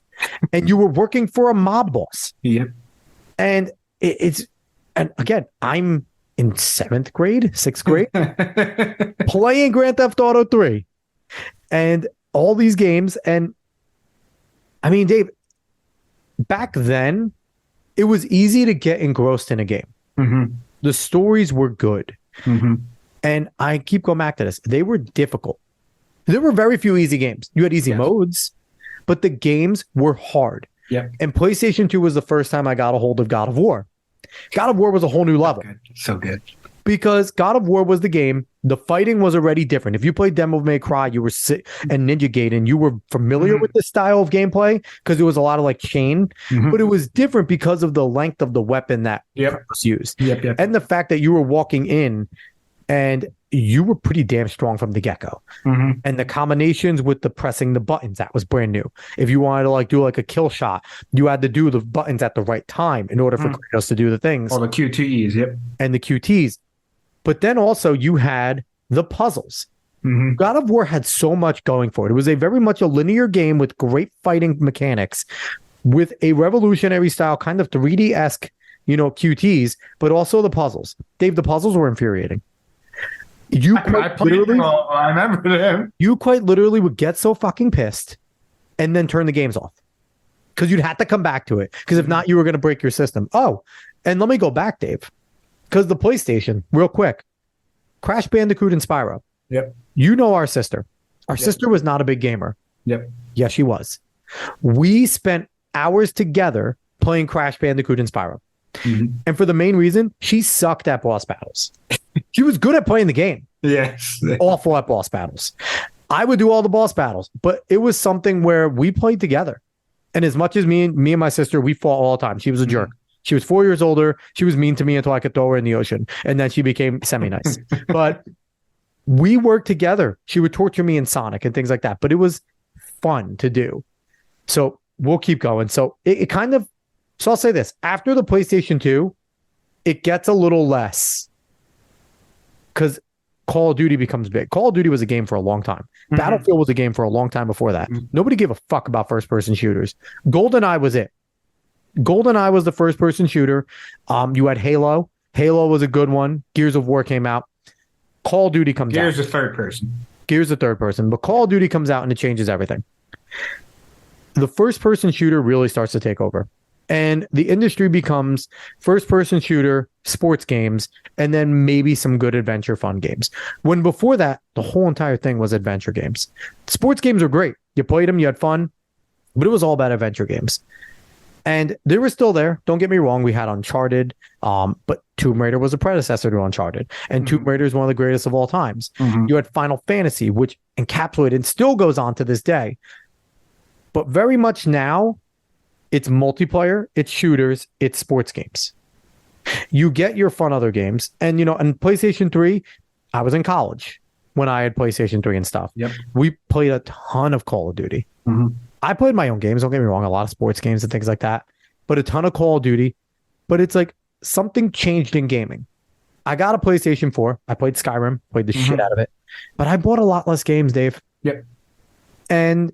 [SPEAKER 1] And you were working for a mob boss.
[SPEAKER 2] Yep.
[SPEAKER 1] And and again, I'm in 6th grade, playing Grand Theft Auto 3. And all these games, and I mean, Dave, back then, it was easy to get engrossed in a game. The stories were good. And I keep going back to this. They were difficult. There were very few easy games. You had easy modes, but the games were hard. And PlayStation 2 was the first time I got a hold of God of War. God of War was a whole new level.
[SPEAKER 2] So good.
[SPEAKER 1] Because God of War was the game. The fighting was already different. If you played Devil May Cry, you were and Ninja Gaiden, you were familiar with this style of gameplay because it was a lot of like chain, but it was different because of the length of the weapon that was used. And the fact that you were walking in and you were pretty damn strong from the get-go. And the combinations with the pressing the buttons, that was brand new. If you wanted to like do like a kill shot, you had to do the buttons at the right time in order for Kratos to do the things.
[SPEAKER 2] Or the QTEs,
[SPEAKER 1] And the QTs. But then also you had the puzzles. God of War had so much going for it. It was a very much a linear game with great fighting mechanics, with a revolutionary style, kind of 3D-esque, you know, QTs, but also the puzzles. Dave, the puzzles were infuriating.
[SPEAKER 2] I remember them.
[SPEAKER 1] You quite literally would get so fucking pissed and then turn the games off because you'd have to come back to it. Because if not, you were going to break your system. Oh, and let me go back, Dave. Because the PlayStation, real quick, Crash Bandicoot and Spyro. You know our sister. Our sister was not a big gamer. Yes, she was. We spent hours together playing Crash Bandicoot and Spyro. And for the main reason, she sucked at boss battles. She was good at playing the game. Awful at boss battles. I would do all the boss battles, but it was something where we played together. And as much as me and my sister, we fought all the time. She was a jerk. She was 4 years older. She was mean to me until I could throw her in the ocean. And then she became semi-nice. But we worked together. She would torture me in Sonic and things like that. But it was fun to do. So we'll keep going. So it kind of, so I'll say this. After the PlayStation 2, it gets a little less. Because Call of Duty becomes big. Call of Duty was a game for a long time. Battlefield was a game for a long time before that. Nobody gave a fuck about first-person shooters. GoldenEye was it. GoldenEye was the first-person shooter. You had Halo. Halo was a good one. Gears of War came out. Call of Duty comes out.
[SPEAKER 2] Gears is third person.
[SPEAKER 1] Gears is third person. But Call of Duty comes out and it changes everything. The first-person shooter really starts to take over. And the industry becomes first-person shooter, sports games, and then maybe some good adventure fun games. When before that, the whole entire thing was adventure games. Sports games were great. You played them, you had fun, but it was all about adventure games. And they were still there. Don't get me wrong. We had Uncharted, but Tomb Raider was a predecessor to Uncharted. And Tomb Raider is one of the greatest of all times. You had Final Fantasy, which encapsulated and still goes on to this day. But very much now, it's multiplayer, it's shooters, it's sports games. You get your fun other games. And, and PlayStation 3, I was in college when I had PlayStation 3 and stuff.
[SPEAKER 2] Yep.
[SPEAKER 1] We played a ton of Call of Duty. I played my own games, don't get me wrong, a lot of sports games and things like that, but a ton of Call of Duty. But it's like something changed in gaming. I got a PlayStation 4. I played Skyrim, played the shit out of it, but I bought a lot less games, Dave.
[SPEAKER 2] Yep.
[SPEAKER 1] And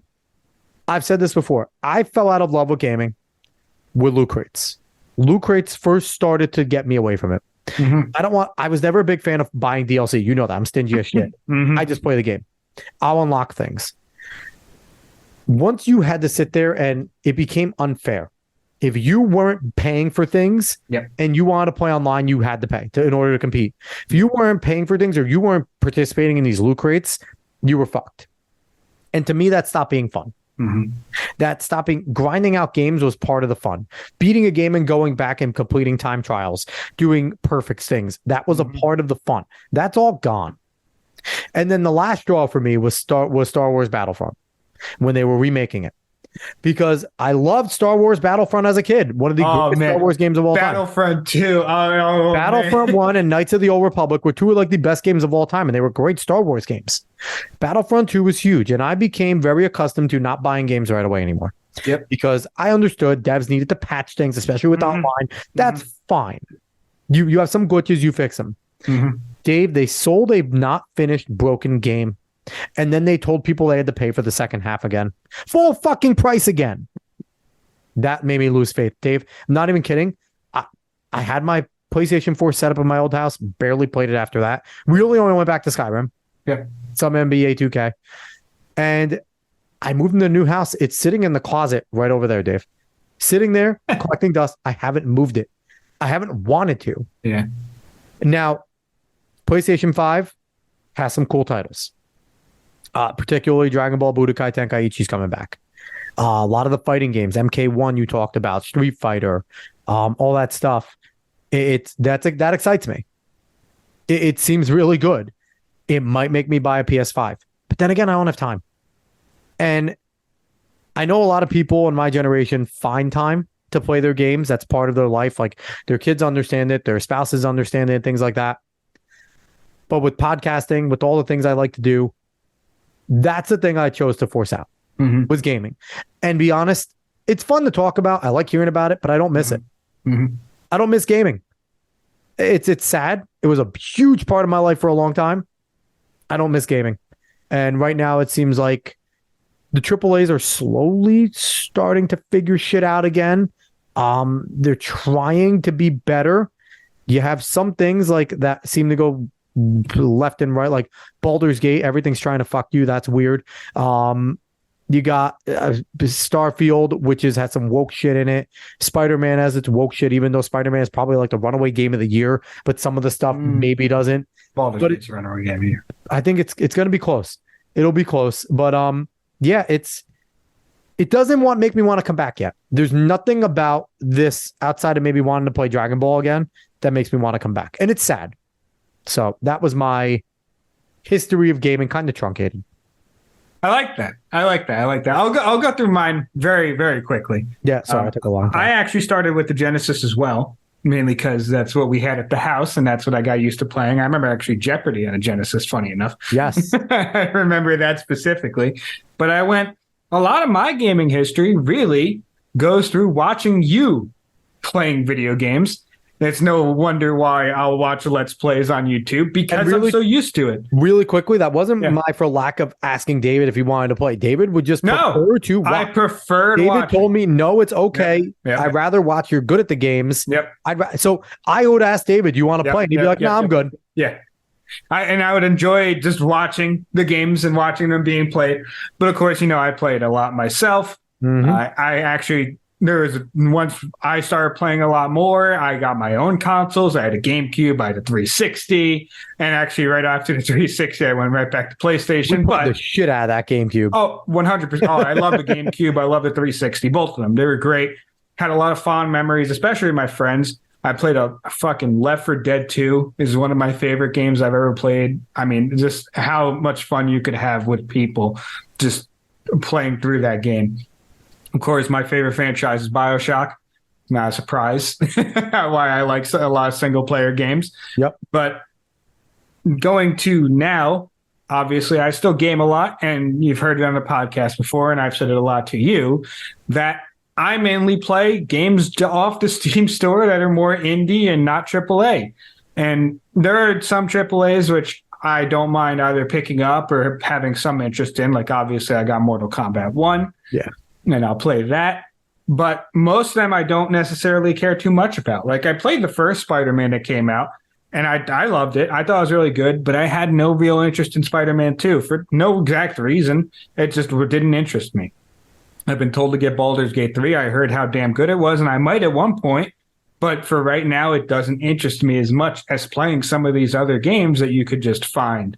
[SPEAKER 1] I've said this before. I fell out of love with gaming with loot crates. Loot crates first started to get me away from it. I was never a big fan of buying DLC. You know that. I'm stingy as shit. I just play the game. I'll unlock things. Once you had to sit there and it became unfair. If you weren't paying for things and you wanted to play online, you had to pay in order to compete. If you weren't paying for things or you weren't participating in these loot crates, you were fucked. And to me, that stopped being fun. That grinding out games was part of the fun. Beating a game and going back and completing time trials, doing perfect things. That was a part of the fun. That's all gone. And then the last straw for me was Star Wars Battlefront when they were remaking it. Because I loved Star Wars Battlefront as a kid. One of the greatest Star Wars games of all time.
[SPEAKER 2] Battlefront 2.
[SPEAKER 1] Battlefront 1 and Knights of the Old Republic were two of like the best games of all time, and they were great Star Wars games. Battlefront 2 was huge, and I became very accustomed to not buying games right away anymore. Because I understood devs needed to patch things, especially with online. That's fine. You have some glitches, you fix them. Dave, they sold a not finished broken game. And then they told people they had to pay for the second half again. Full fucking price again. That made me lose faith. Dave, I'm not even kidding. I had my PlayStation 4 set up in my old house. Barely played it after that. Really only went back to Skyrim. Some NBA 2K. And I moved into a new house. It's sitting in the closet right over there, Dave. Sitting there, collecting dust. I haven't moved it. I haven't wanted to. Now, PlayStation 5 has some cool titles. Particularly Dragon Ball Budokai Tenkaichi's coming back. A lot of the fighting games, MK1 you talked about, Street Fighter, all that stuff. That excites me. It seems really good. It might make me buy a PS5. But then again, I don't have time. And I know a lot of people in my generation find time to play their games. That's part of their life. Like their kids understand it, their spouses understand it, things like that. But with podcasting, with all the things I like to do, that's the thing I chose to force out was gaming. And be honest, it's fun to talk about. I like hearing about it, but I don't miss it. I don't miss gaming. It's sad. It was a huge part of my life for a long time. I don't miss gaming. And right now it seems like the AAAs are slowly starting to figure shit out again. They're trying to be better. You have some things like that seem to go left and right, like Baldur's Gate, everything's trying to fuck you. That's weird. You got Starfield, which has some woke shit in it. Spider-Man has its woke shit, even though Spider-Man is probably like the runaway game of the year, but some of the stuff maybe doesn't.
[SPEAKER 2] Baldur's Gate's runaway game of the year.
[SPEAKER 1] I think it's going to be close. It'll be close, but yeah, it doesn't make me want to come back yet. There's nothing about this outside of maybe wanting to play Dragon Ball again that makes me want to come back, and it's sad. So that was my history of gaming, kind of truncated.
[SPEAKER 2] I like that. I'll go through mine very, very quickly.
[SPEAKER 1] Yeah, sorry, I took a long time.
[SPEAKER 2] I actually started with the Genesis as well, mainly because that's what we had at the house, and that's what I got used to playing. I remember actually Jeopardy on a Genesis, funny enough.
[SPEAKER 1] Yes.
[SPEAKER 2] I remember that specifically. But a lot of my gaming history really goes through watching you playing video games. It's no wonder why I'll watch Let's Plays on YouTube because I'm so used to it.
[SPEAKER 1] Really quickly, that wasn't for lack of asking David if he wanted to play. David would just prefer to watch.
[SPEAKER 2] I preferred
[SPEAKER 1] David
[SPEAKER 2] watching.
[SPEAKER 1] told me, no, it's okay. I'd rather watch. You're good at the games. So I would ask David, you want to play? And he'd be like, no, I'm good.
[SPEAKER 2] Yeah. I would enjoy just watching the games and watching them being played. But of course, I played a lot myself. I actually there was once I started playing a lot more, I got my own consoles. I had a GameCube, I had a 360, and actually right after the 360, I went right back to PlayStation.
[SPEAKER 1] But the shit out of that GameCube.
[SPEAKER 2] Oh, 100%. Oh, I love the GameCube. I love the 360. Both of them. They were great. Had a lot of fond memories, especially with my friends. I played a fucking Left 4 Dead 2 is one of my favorite games I've ever played. I mean, just how much fun you could have with people just playing through that game. Of course, my favorite franchise is BioShock. Not a surprise why I like a lot of single player games.
[SPEAKER 1] Yep.
[SPEAKER 2] But going to now, obviously, I still game a lot, and you've heard it on the podcast before, and I've said it a lot to you, that I mainly play games off the Steam store that are more indie and not AAA. And there are some AAAs which I don't mind either picking up or having some interest in. Like, obviously, I got Mortal Kombat 1.
[SPEAKER 1] Yeah.
[SPEAKER 2] And I'll play that. But most of them I don't necessarily care too much about. Like, I played the first Spider-Man that came out, and I loved it. I thought it was really good, but I had no real interest in Spider-Man 2 for no exact reason. It just didn't interest me. I've been told to get Baldur's Gate 3. I heard how damn good it was, and I might at one point. But for right now, it doesn't interest me as much as playing some of these other games that you could just find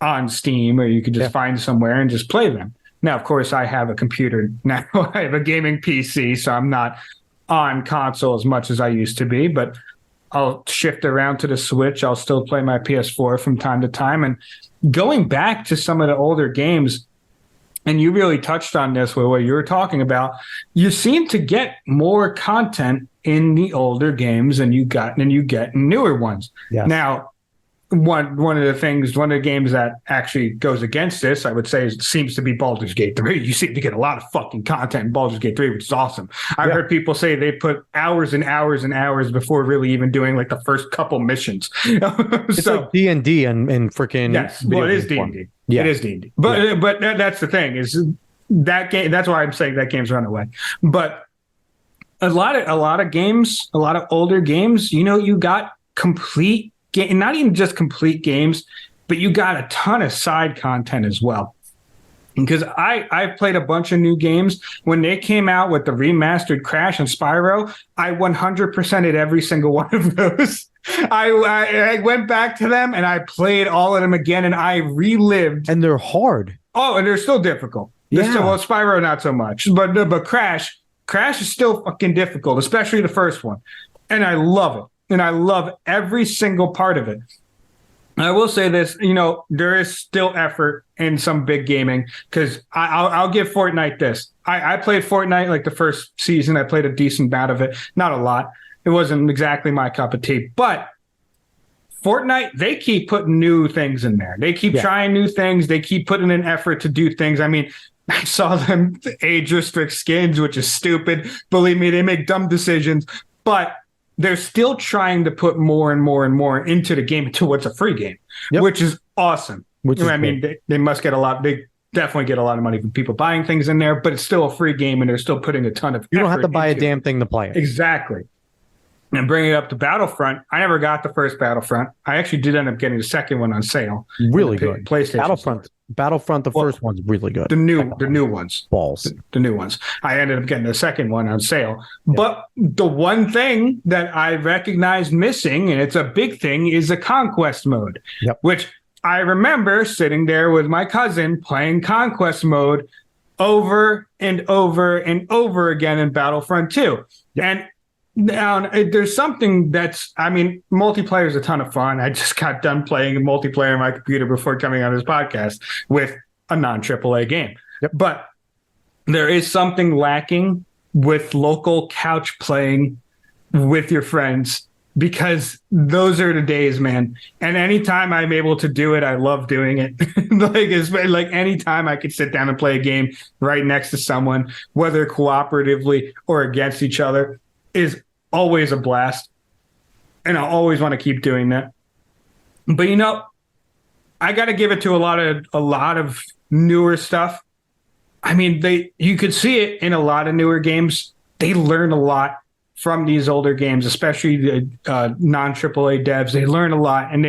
[SPEAKER 2] on Steam or you could just find somewhere and just play them. Now, of course, I have a computer now. I have a gaming PC, so I'm not on console as much as I used to be, but I'll shift around to the Switch. I'll still play my PS4 from time to time. And going back to some of the older games, and you really touched on this with what you were talking about, you seem to get more content in the older games than you get in newer ones. Yes. Now, one of the games that actually goes against this, I would say, seems to be Baldur's Gate 3. You seem to get a lot of fucking content in Baldur's Gate 3, which is awesome. I've heard people say they put hours and hours and hours before really even doing like the first couple missions.
[SPEAKER 1] It's like D&D and freaking...
[SPEAKER 2] Yes, well, it is D&D. Yeah. It is D&D. But that's the thing, is that game, that's why I'm saying that game's run away. But a lot of games, a lot of older games, you got complete game, not even just complete games, but you got a ton of side content as well. Because I've played a bunch of new games. When they came out with the remastered Crash and Spyro, I 100%ed every single one of those. I went back to them and I played all of them again and I relived.
[SPEAKER 1] And they're hard.
[SPEAKER 2] Oh, and they're still difficult. Well, Spyro, not so much. But Crash is still fucking difficult, especially the first one. And I love it. And I love every single part of it. I will say this, there is still effort in some big gaming, because I'll give Fortnite this. I played Fortnite like the first season. I played a decent amount of it. Not a lot. It wasn't exactly my cup of tea. But Fortnite, they keep putting new things in there. They keep trying new things. They keep putting in effort to do things. I mean, I saw them age restrict skins, which is stupid. Believe me, they make dumb decisions. But they're still trying to put more and more and more into the game until it's a free game, which is awesome. They must get they definitely get a lot of money from people buying things in there, but it's still a free game and they're still putting a ton of
[SPEAKER 1] You don't have to buy a damn thing to play it.
[SPEAKER 2] Exactly. And bringing it up to Battlefront, I never got the first Battlefront. I actually did end up getting the second one on sale.
[SPEAKER 1] Really good.
[SPEAKER 2] PlayStation
[SPEAKER 1] Battlefront, the first one's really good.
[SPEAKER 2] The new ones.
[SPEAKER 1] Balls.
[SPEAKER 2] The new ones. I ended up getting the second one on sale. Yeah. But the one thing that I recognized missing, and it's a big thing, is the Conquest mode, which I remember sitting there with my cousin playing Conquest mode over and over and over again in Battlefront 2. And now, there's something multiplayer is a ton of fun. I just got done playing multiplayer on my computer before coming on this podcast with a non-AAA game. But there is something lacking with local couch playing with your friends, because those are the days, man. And anytime I'm able to do it, I love doing it. like anytime I could sit down and play a game right next to someone, whether cooperatively or against each other, is always a blast, and I'll always want to keep doing that. But I got to give it to a lot of newer stuff. I mean, you could see it in a lot of newer games. They learn a lot from these older games, especially the non-AAA devs. They learn a lot, and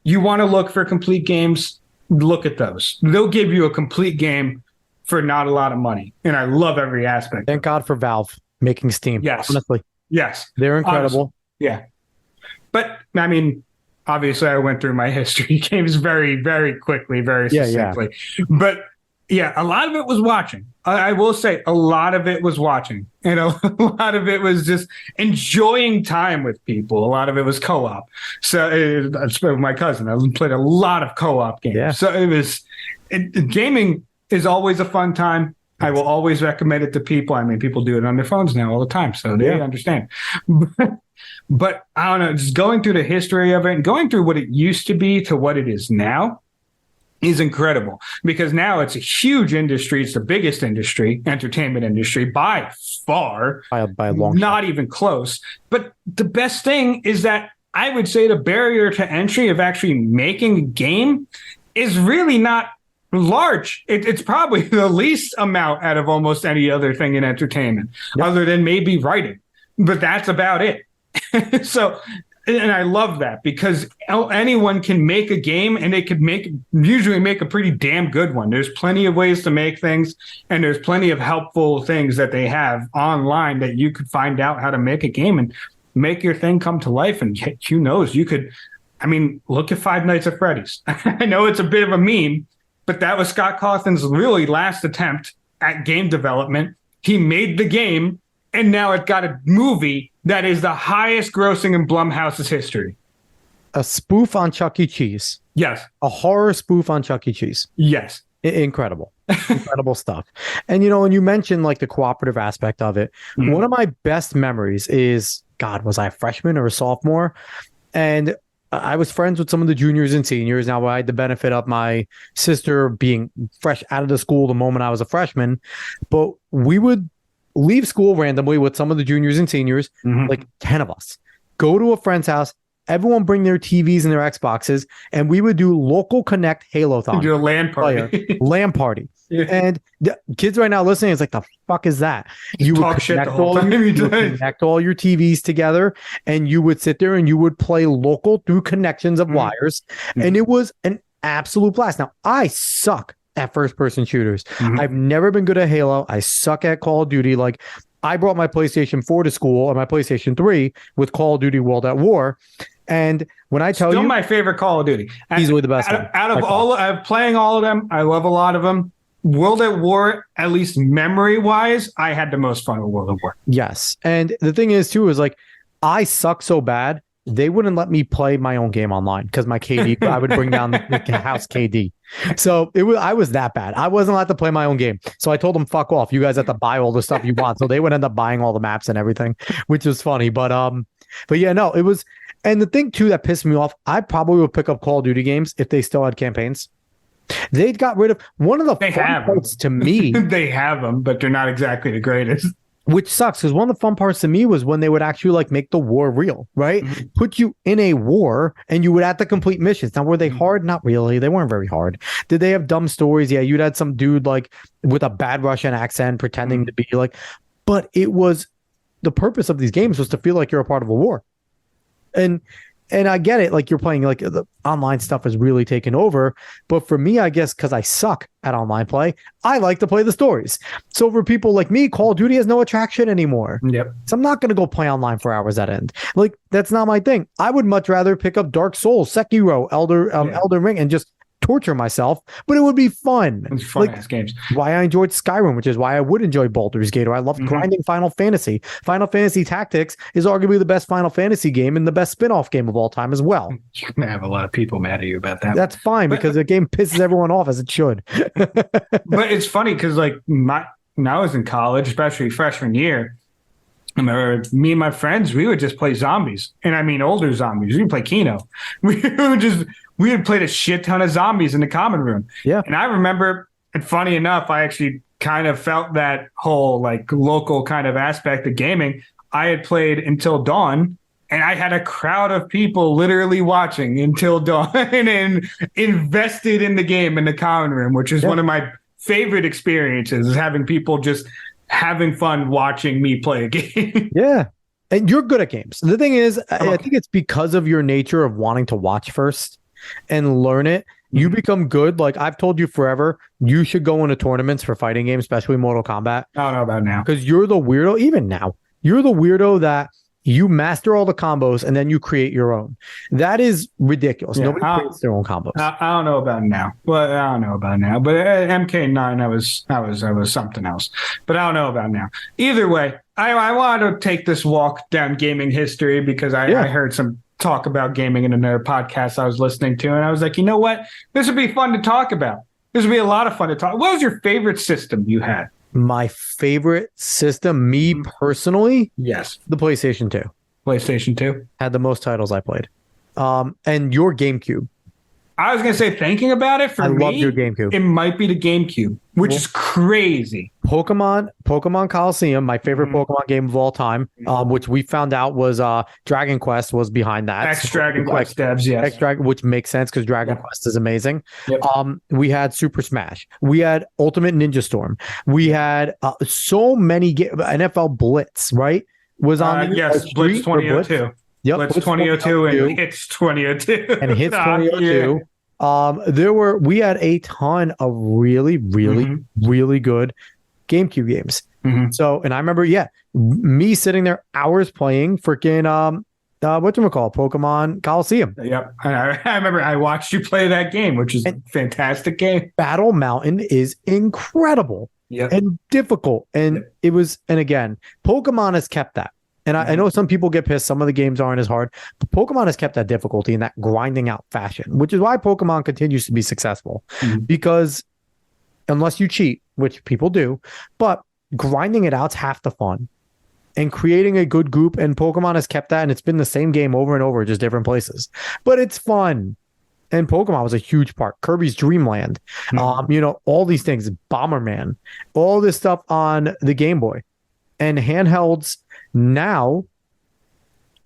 [SPEAKER 2] you want to look for complete games, look at those. They'll give you a complete game for not a lot of money. And I love every aspect.
[SPEAKER 1] Thank God for Valve making Steam.
[SPEAKER 2] Yes.
[SPEAKER 1] Honestly.
[SPEAKER 2] Yes.
[SPEAKER 1] They're incredible.
[SPEAKER 2] Honestly. Yeah. But I mean, obviously I went through my history games very, very quickly, very succinctly. Yeah. But yeah, a lot of it was watching. I will say a lot of it was watching. And a lot of it was just enjoying time with people. A lot of it was co-op. So I spent with my cousin. I played a lot of co-op games. Yeah. So gaming is always a fun time. I will always recommend it to people. I mean, people do it on their phones now all the time, so they understand. But I don't know, just going through the history of it and going through what it used to be to what it is now is incredible, because now it's a huge industry. It's the biggest industry, entertainment industry by far, by a long not shot. Even close. But the best thing is that I would say the barrier to entry of actually making a game is really not large. It's probably the least amount out of almost any other thing in entertainment, other than maybe writing. But that's about it. So, and I love that, because anyone can make a game, and they could usually make a pretty damn good one. There's plenty of ways to make things, and there's plenty of helpful things that they have online that you could find out how to make a game and make your thing come to life. And who knows, you could, I mean, look at Five Nights at Freddy's. I know it's a bit of a meme, but that was Scott Cawthon's really last attempt at game development. He made the game, and now it got a movie that is the highest grossing in Blumhouse's history.
[SPEAKER 1] A spoof on Chuck E. Cheese.
[SPEAKER 2] Yes.
[SPEAKER 1] A horror spoof on Chuck E. Cheese.
[SPEAKER 2] Yes.
[SPEAKER 1] Incredible. Incredible stuff. And, you know, when you mentioned like the cooperative aspect of it, one of my best memories is, God, was I a freshman or a sophomore? And I was friends with some of the juniors and seniors. Now, I had the benefit of my sister being fresh out of the school the moment I was a freshman, but we would leave school randomly with some of the juniors and seniors, like 10 of us, go to a friend's house, everyone bring their TVs and their Xboxes, and we would do local Connect Halo-thon.
[SPEAKER 2] Do a LAN party.
[SPEAKER 1] LAN party. Yeah. And the kids right now listening is like, the fuck is that?
[SPEAKER 2] You would connect
[SPEAKER 1] all your TVs together, and you would sit there and you would play local through connections of wires. And it was an absolute blast. Now, I suck at first-person shooters. I've never been good at Halo. I suck at Call of Duty. Like, I brought my PlayStation 4 to school and my PlayStation 3 with Call of Duty World at War. And when I tell you,
[SPEAKER 2] my favorite Call of Duty,
[SPEAKER 1] easily the best one.
[SPEAKER 2] Out of all, I'm playing all of them. I love a lot of them. World at War, at least memory-wise, I had the most fun with World at War.
[SPEAKER 1] Yes, and the thing is too is like, I suck so bad they wouldn't let me play my own game online because my KD, I would bring down the house KD. So I was that bad. I wasn't allowed to play my own game. So I told them, fuck off. You guys have to buy all the stuff you want. So they would end up buying all the maps and everything, which was funny. But yeah, no, it was. And the thing too that pissed me off, I probably would pick up Call of Duty games if they still had campaigns. They got rid of one of the fun parts to me.
[SPEAKER 2] They have them, but they're not exactly the greatest.
[SPEAKER 1] Which sucks, because one of the fun parts to me was when they would actually like make the war real, right? Put you in a war and you would have to complete missions. Now, were they hard? Not really. They weren't very hard. Did they have dumb stories? Yeah, you'd had some dude like with a bad Russian accent pretending to be like, but it was the purpose of these games was to feel like you're a part of a war. And I get it, like you're playing, like the online stuff is really taken over. But for me, I guess because I suck at online play, I like to play the stories. So for people like me, Call of Duty has no attraction anymore.
[SPEAKER 2] Yep.
[SPEAKER 1] So I'm not going to go play online for hours at end. Like, that's not my thing. I would much rather pick up Dark Souls, Sekiro, Elden Ring, and just torture myself, but it would be fun.
[SPEAKER 2] It's fun as games.
[SPEAKER 1] Why I enjoyed Skyrim, which is why I would enjoy Baldur's Gate, or I love grinding Final Fantasy. Final Fantasy Tactics is arguably the best Final Fantasy game and the best spin-off game of all time as well.
[SPEAKER 2] You're gonna have a lot of people mad at you about that.
[SPEAKER 1] That's fine, because the game pisses everyone off, as it should.
[SPEAKER 2] But it's funny because like when I was in college, especially freshman year, I remember me and my friends, we would just play zombies. And I mean older zombies. We would play Kino. We had played a shit ton of zombies in the common room.
[SPEAKER 1] Yeah.
[SPEAKER 2] And I remember, and funny enough, I actually kind of felt that whole like local kind of aspect of gaming. I had played Until Dawn, and I had a crowd of people literally watching Until Dawn and invested in the game in the common room, which is one of my favorite experiences, is having people just having fun watching me play a game.
[SPEAKER 1] Yeah. And you're good at games. The thing is, I think it's because of your nature of wanting to watch first and learn it. You become good. Like I've told you forever, you should go into tournaments for fighting games, especially Mortal Kombat.
[SPEAKER 2] I don't know about now.
[SPEAKER 1] Because you're the weirdo, even now, you're the weirdo that you master all the combos and then you create your own. That is ridiculous.
[SPEAKER 2] Yeah,
[SPEAKER 1] Nobody creates their own combos.
[SPEAKER 2] I don't know about now. Well, I don't know about now. But MK9, I was something else. But I don't know about now. Either way, I wanted to take this walk down gaming history because I heard some talk about gaming in another podcast I was listening to, and I was like, you know what? This would be fun to talk about. This would be a lot of fun to talk. What was your favorite system you had?
[SPEAKER 1] My favorite system, me personally,
[SPEAKER 2] yes,
[SPEAKER 1] the PlayStation 2.
[SPEAKER 2] PlayStation 2
[SPEAKER 1] had the most titles I played. And your GameCube.
[SPEAKER 2] I was going to say, thinking about it, for me,
[SPEAKER 1] I love your GameCube.
[SPEAKER 2] It might be the GameCube, which is crazy.
[SPEAKER 1] Pokemon Coliseum, my favorite Pokemon game of all time, which we found out was Dragon Quest was behind that.
[SPEAKER 2] Ex-Dragon Quest devs, yes.
[SPEAKER 1] Ex-Dragon, which makes sense because Dragon Quest is amazing.
[SPEAKER 2] Yep.
[SPEAKER 1] We had Super Smash. We had Ultimate Ninja Storm. We had so many NFL Blitz, right? Was on the
[SPEAKER 2] yes, Blitz 2002.
[SPEAKER 1] Yep,
[SPEAKER 2] Blitz 2002 and Hits 2002.
[SPEAKER 1] And Hits 2002. We had a ton of really good GameCube games. So, and I remember, me sitting there hours playing freaking whatchamacallit, Pokemon Coliseum.
[SPEAKER 2] Yep. And I remember I watched you play that game, which is a fantastic game.
[SPEAKER 1] Battle Mountain is incredible and difficult. And it was, and again, Pokemon has kept that. And I know some people get pissed. Some of the games aren't as hard, but Pokemon has kept that difficulty in that grinding out fashion, which is why Pokemon continues to be successful. Because unless you cheat, which people do, but grinding it out's half the fun. And creating a good group, and Pokemon has kept that, and it's been the same game over and over, just different places. But it's fun. And Pokemon was a huge part. Kirby's Dream Land, all these things, Bomberman, all this stuff on the Game Boy. And handhelds now,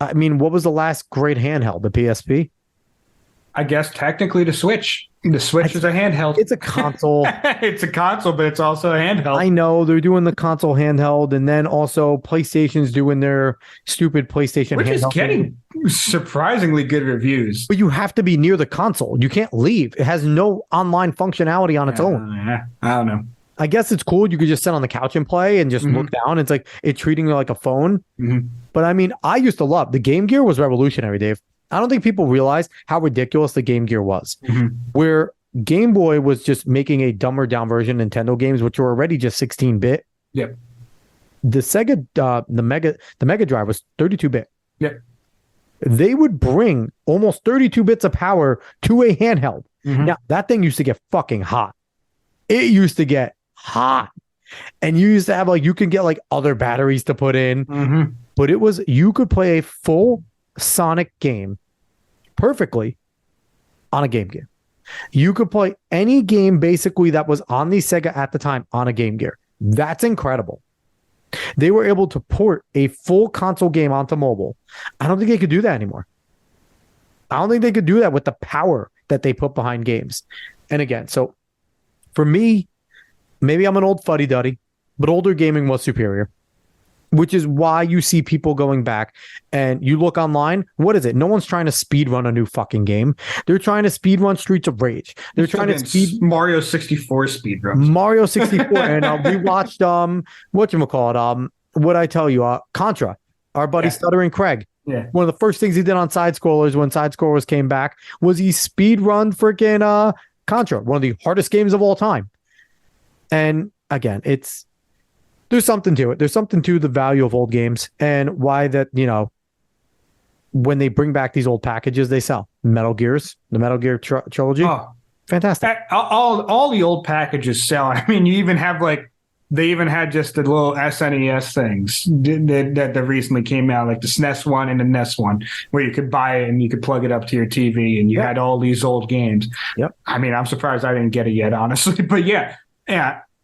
[SPEAKER 1] I mean, what was the last great handheld? The PSP?
[SPEAKER 2] I guess technically the Switch. The Switch is a handheld.
[SPEAKER 1] It's a console.
[SPEAKER 2] It's a console, but it's also a handheld.
[SPEAKER 1] I know they're doing the console handheld, and then also PlayStation's doing their stupid PlayStation
[SPEAKER 2] Which
[SPEAKER 1] handheld.
[SPEAKER 2] is getting surprisingly good reviews.
[SPEAKER 1] But you have to be near the console. You can't leave. It has no online functionality on its own.
[SPEAKER 2] I don't know.
[SPEAKER 1] I guess it's cool. You could just sit on the couch and play and just look down. It's like it's treating it like a phone. But I mean, I used to love the Game Gear was revolutionary, Dave. I don't think people realize how ridiculous the Game Gear was. Where Game Boy was just making a dumber down version of Nintendo games, which were already just 16-bit.
[SPEAKER 2] Yep.
[SPEAKER 1] The Sega, the Mega Drive was 32-bit.
[SPEAKER 2] Yep.
[SPEAKER 1] They would bring almost 32 bits of power to a handheld. Now that thing used to get fucking hot. It used to get hot, and you used to have you can get other batteries to put in, but it was you could play a full Sonic game perfectly on a Game Gear. You could play any game basically that was on the Sega at the time on a Game Gear. That's incredible. They were able to port a full console game onto mobile. I don't think they could do that anymore. I don't think they could do that with the power that they put behind games. And again, so for me, maybe I'm an old fuddy-duddy, but older gaming was superior, which is why you see people going back and you look online. What is it? No one's trying to speed run a new fucking game. They're trying to speed run Streets of Rage. They're trying to speed
[SPEAKER 2] Mario 64 speed runs.
[SPEAKER 1] Mario 64. And we watched whatchamacallit, what I tell you, Contra, our buddy Stuttering Craig.
[SPEAKER 2] Yeah.
[SPEAKER 1] One of the first things he did on side scrollers when side scrollers came back was he speed run freaking Contra, one of the hardest games of all time. And again, there's something to it. There's something to the value of old games and why that, when they bring back these old packages, they sell. Metal Gears, the Metal Gear trilogy.
[SPEAKER 2] Oh,
[SPEAKER 1] fantastic.
[SPEAKER 2] All the old packages sell. I mean, you even have they even had just the little SNES things that recently came out, like the SNES one and the NES one, where you could buy it and you could plug it up to your TV and you had all these old games.
[SPEAKER 1] Yep.
[SPEAKER 2] I mean, I'm surprised I didn't get it yet, honestly. But yeah.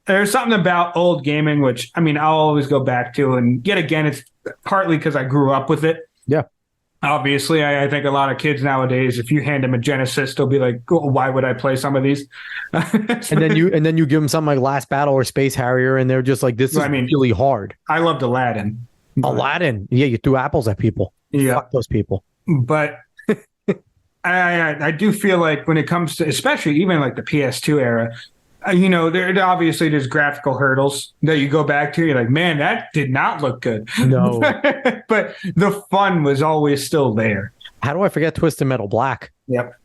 [SPEAKER 2] There's something about old gaming, which, I mean, I'll always go back to. And yet again, it's partly because I grew up with it.
[SPEAKER 1] Yeah.
[SPEAKER 2] Obviously, I think a lot of kids nowadays, if you hand them a Genesis, they'll be like, oh, why would I play some of these?
[SPEAKER 1] and then you give them something like Last Battle or Space Harrier, and they're just like, this is really hard.
[SPEAKER 2] I loved Aladdin.
[SPEAKER 1] Aladdin. Yeah, you threw apples at people.
[SPEAKER 2] Yeah.
[SPEAKER 1] Fuck those people.
[SPEAKER 2] But I do feel like when it comes to, especially even like the PS2 era, there's graphical hurdles that you go back to. You're like, man, that did not look good.
[SPEAKER 1] No.
[SPEAKER 2] But the fun was always still there.
[SPEAKER 1] How do I forget Twisted Metal Black?
[SPEAKER 2] Yep.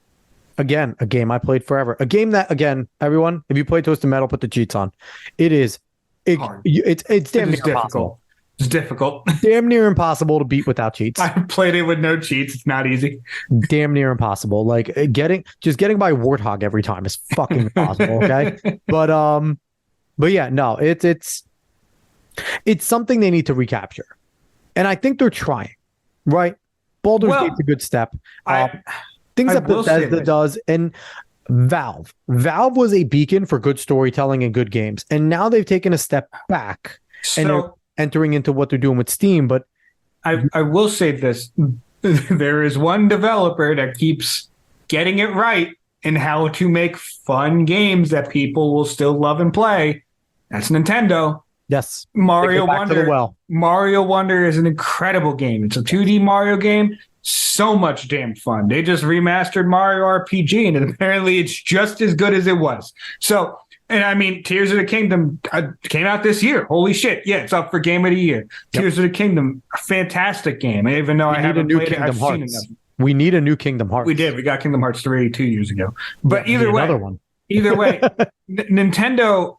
[SPEAKER 1] Again, a game I played forever. A game that, again, everyone, if you play Twisted Metal, put the cheats on. It's damn near impossible.
[SPEAKER 2] It's difficult.
[SPEAKER 1] Damn near impossible to beat without cheats.
[SPEAKER 2] I played it with no cheats. It's not easy.
[SPEAKER 1] Damn near impossible. Like getting by Warthog every time is fucking impossible. Okay, but yeah, no, it's something they need to recapture, and I think they're trying. Right, Baldur's Gate's a good step. Things that Bethesda does, and Valve was a beacon for good storytelling and good games, and now they've taken a step back and they're entering into what they're doing with Steam. But
[SPEAKER 2] I will say this: there is one developer that keeps getting it right in how to make fun games that people will still love and play. That's Nintendo.
[SPEAKER 1] Yes,
[SPEAKER 2] Mario Wonder. Mario Wonder is an incredible game. It's a 2D Mario game. So much damn fun. They just remastered Mario RPG, and apparently it's just as good as it was. So, and I mean, Tears of the Kingdom came out this year. Holy shit. Yeah, it's up for Game of the Year. Yep. Tears of the Kingdom, a fantastic game. Even though I haven't played it, I've seen enough.
[SPEAKER 1] We need a new Kingdom Hearts.
[SPEAKER 2] We did. We got Kingdom Hearts 3 2 years ago. But either way, Nintendo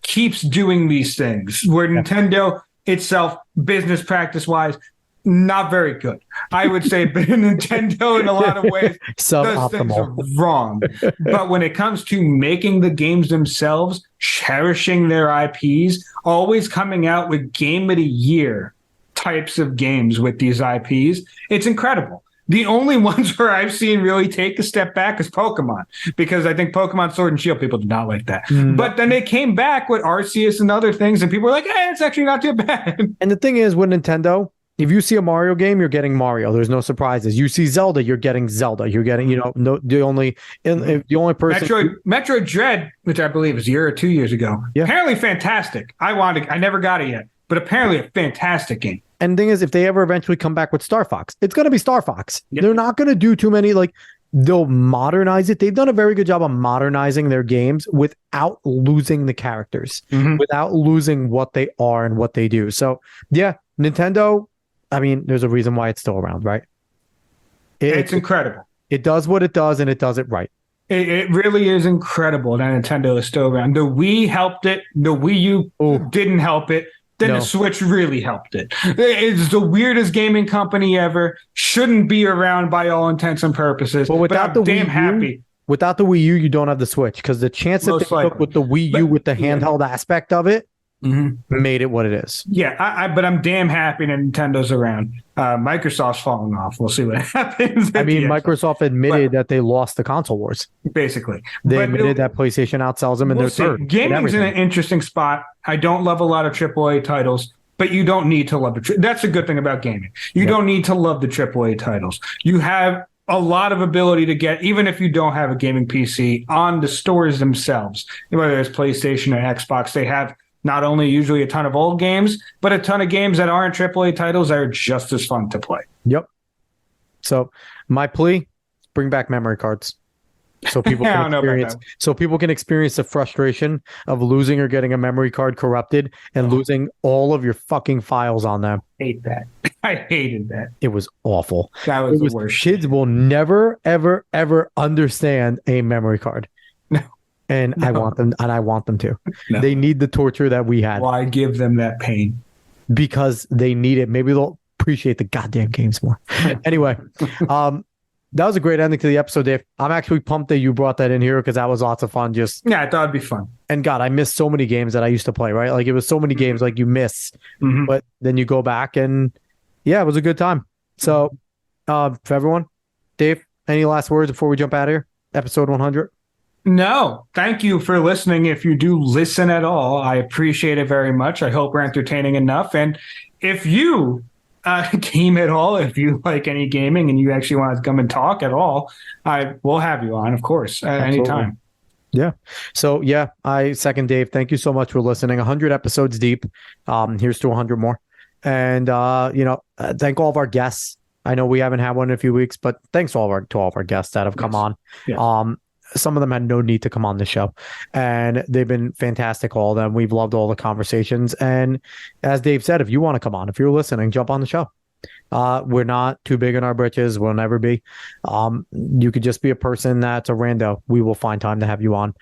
[SPEAKER 2] keeps doing these things where Nintendo itself, business practice-wise, not very good. I would say Nintendo in a lot of ways does things wrong. But when it comes to making the games themselves, cherishing their IPs, always coming out with Game of the Year types of games with these IPs, it's incredible. The only ones where I've seen really take a step back is Pokemon, because I think Pokemon Sword and Shield, people did not like that. But then they came back with Arceus and other things, and people were like, hey, it's actually not too bad.
[SPEAKER 1] And the thing is, with Nintendo, if you see a Mario game, you're getting Mario. There's no surprises. You see Zelda, you're getting Zelda. You're getting, the only person.
[SPEAKER 2] Metroid Dread, which I believe is a year or 2 years ago, apparently fantastic. I never got it yet, but apparently a fantastic game.
[SPEAKER 1] And the thing is, if they ever eventually come back with Star Fox, it's going to be Star Fox. Yep. They're not going to do too many, they'll modernize it. They've done a very good job of modernizing their games without losing the characters, without losing what they are and what they do. So, yeah, Nintendo, I mean, there's a reason why it's still around, right?
[SPEAKER 2] It's incredible.
[SPEAKER 1] It does what it does, and it does it right.
[SPEAKER 2] It really is incredible that Nintendo is still around. The Wii helped it. The Wii U didn't help it. Then the Switch really helped it. It's the weirdest gaming company ever. Shouldn't be around by all intents and purposes. But I'm damn happy.
[SPEAKER 1] Without the Wii U, you don't have the Switch, because the chance that they took with the Wii U with the handheld aspect of it made it what it is.
[SPEAKER 2] Yeah, but I'm damn happy that Nintendo's around. Microsoft's falling off. We'll see what happens.
[SPEAKER 1] I mean, Microsoft admitted that they lost the console wars.
[SPEAKER 2] Basically.
[SPEAKER 1] They admitted that PlayStation outsells them, and they're third.
[SPEAKER 2] Gaming's in an interesting spot. I don't love a lot of AAA titles, but you don't need to love that's a good thing about gaming. You don't need to love the AAA titles. You have a lot of ability to get, even if you don't have a gaming PC, on the stores themselves, whether it's PlayStation or Xbox. They have not only usually a ton of old games, but a ton of games that aren't AAA titles that are just as fun to play.
[SPEAKER 1] Yep. So my plea, bring back memory cards. So people can experience the frustration of losing or getting a memory card corrupted and losing all of your fucking files on them.
[SPEAKER 2] Hate that. I hated that.
[SPEAKER 1] It was awful.
[SPEAKER 2] That was the worst.
[SPEAKER 1] Kids will never, ever, ever understand a memory card.
[SPEAKER 2] No.
[SPEAKER 1] And I want them to. No. They need the torture that we had.
[SPEAKER 2] Why give them that pain?
[SPEAKER 1] Because they need it. Maybe they'll appreciate the goddamn games more. Anyway, that was a great ending to the episode, Dave. I'm actually pumped that you brought that in here, because that was lots of fun. I
[SPEAKER 2] thought it'd be fun.
[SPEAKER 1] And God, I missed so many games that I used to play, right? Like, it was so many games like you miss, but then you go back and it was a good time. So for everyone, Dave, any last words before we jump out of here? Episode 100.
[SPEAKER 2] No, thank you for listening. If you do listen at all, I appreciate it very much. I hope we're entertaining enough. And if you game at all, if you like any gaming and you actually want to come and talk at all, I will have you on, of course, at any time.
[SPEAKER 1] Yeah. So, I second Dave. Thank you so much for listening. 100 episodes deep. Here's to 100 more. And, thank all of our guests. I know we haven't had one in a few weeks, but thanks to all of our guests that have come on.
[SPEAKER 2] Yes.
[SPEAKER 1] Some of them had no need to come on the show, and they've been fantastic. All of them. We've loved all the conversations. And as Dave said, if you want to come on, if you're listening, jump on the show. We're not too big in our britches. We'll never be. You could just be a person that's a rando. We will find time to have you on,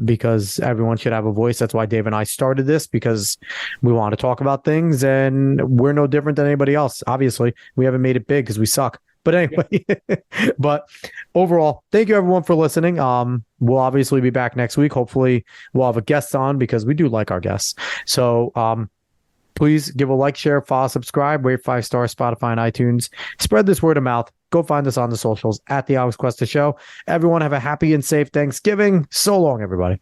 [SPEAKER 1] because everyone should have a voice. That's why Dave and I started this, because we want to talk about things, and we're no different than anybody else. Obviously, we haven't made it big because we suck. But anyway, but overall, thank you everyone for listening. We'll obviously be back next week. Hopefully we'll have a guest on, because we do like our guests. So, please give a like, share, follow, subscribe, rate 5 stars, Spotify and iTunes. Spread this word of mouth. Go find us on the socials at the Alex Cuesta Show. Everyone have a happy and safe Thanksgiving. So long, everybody.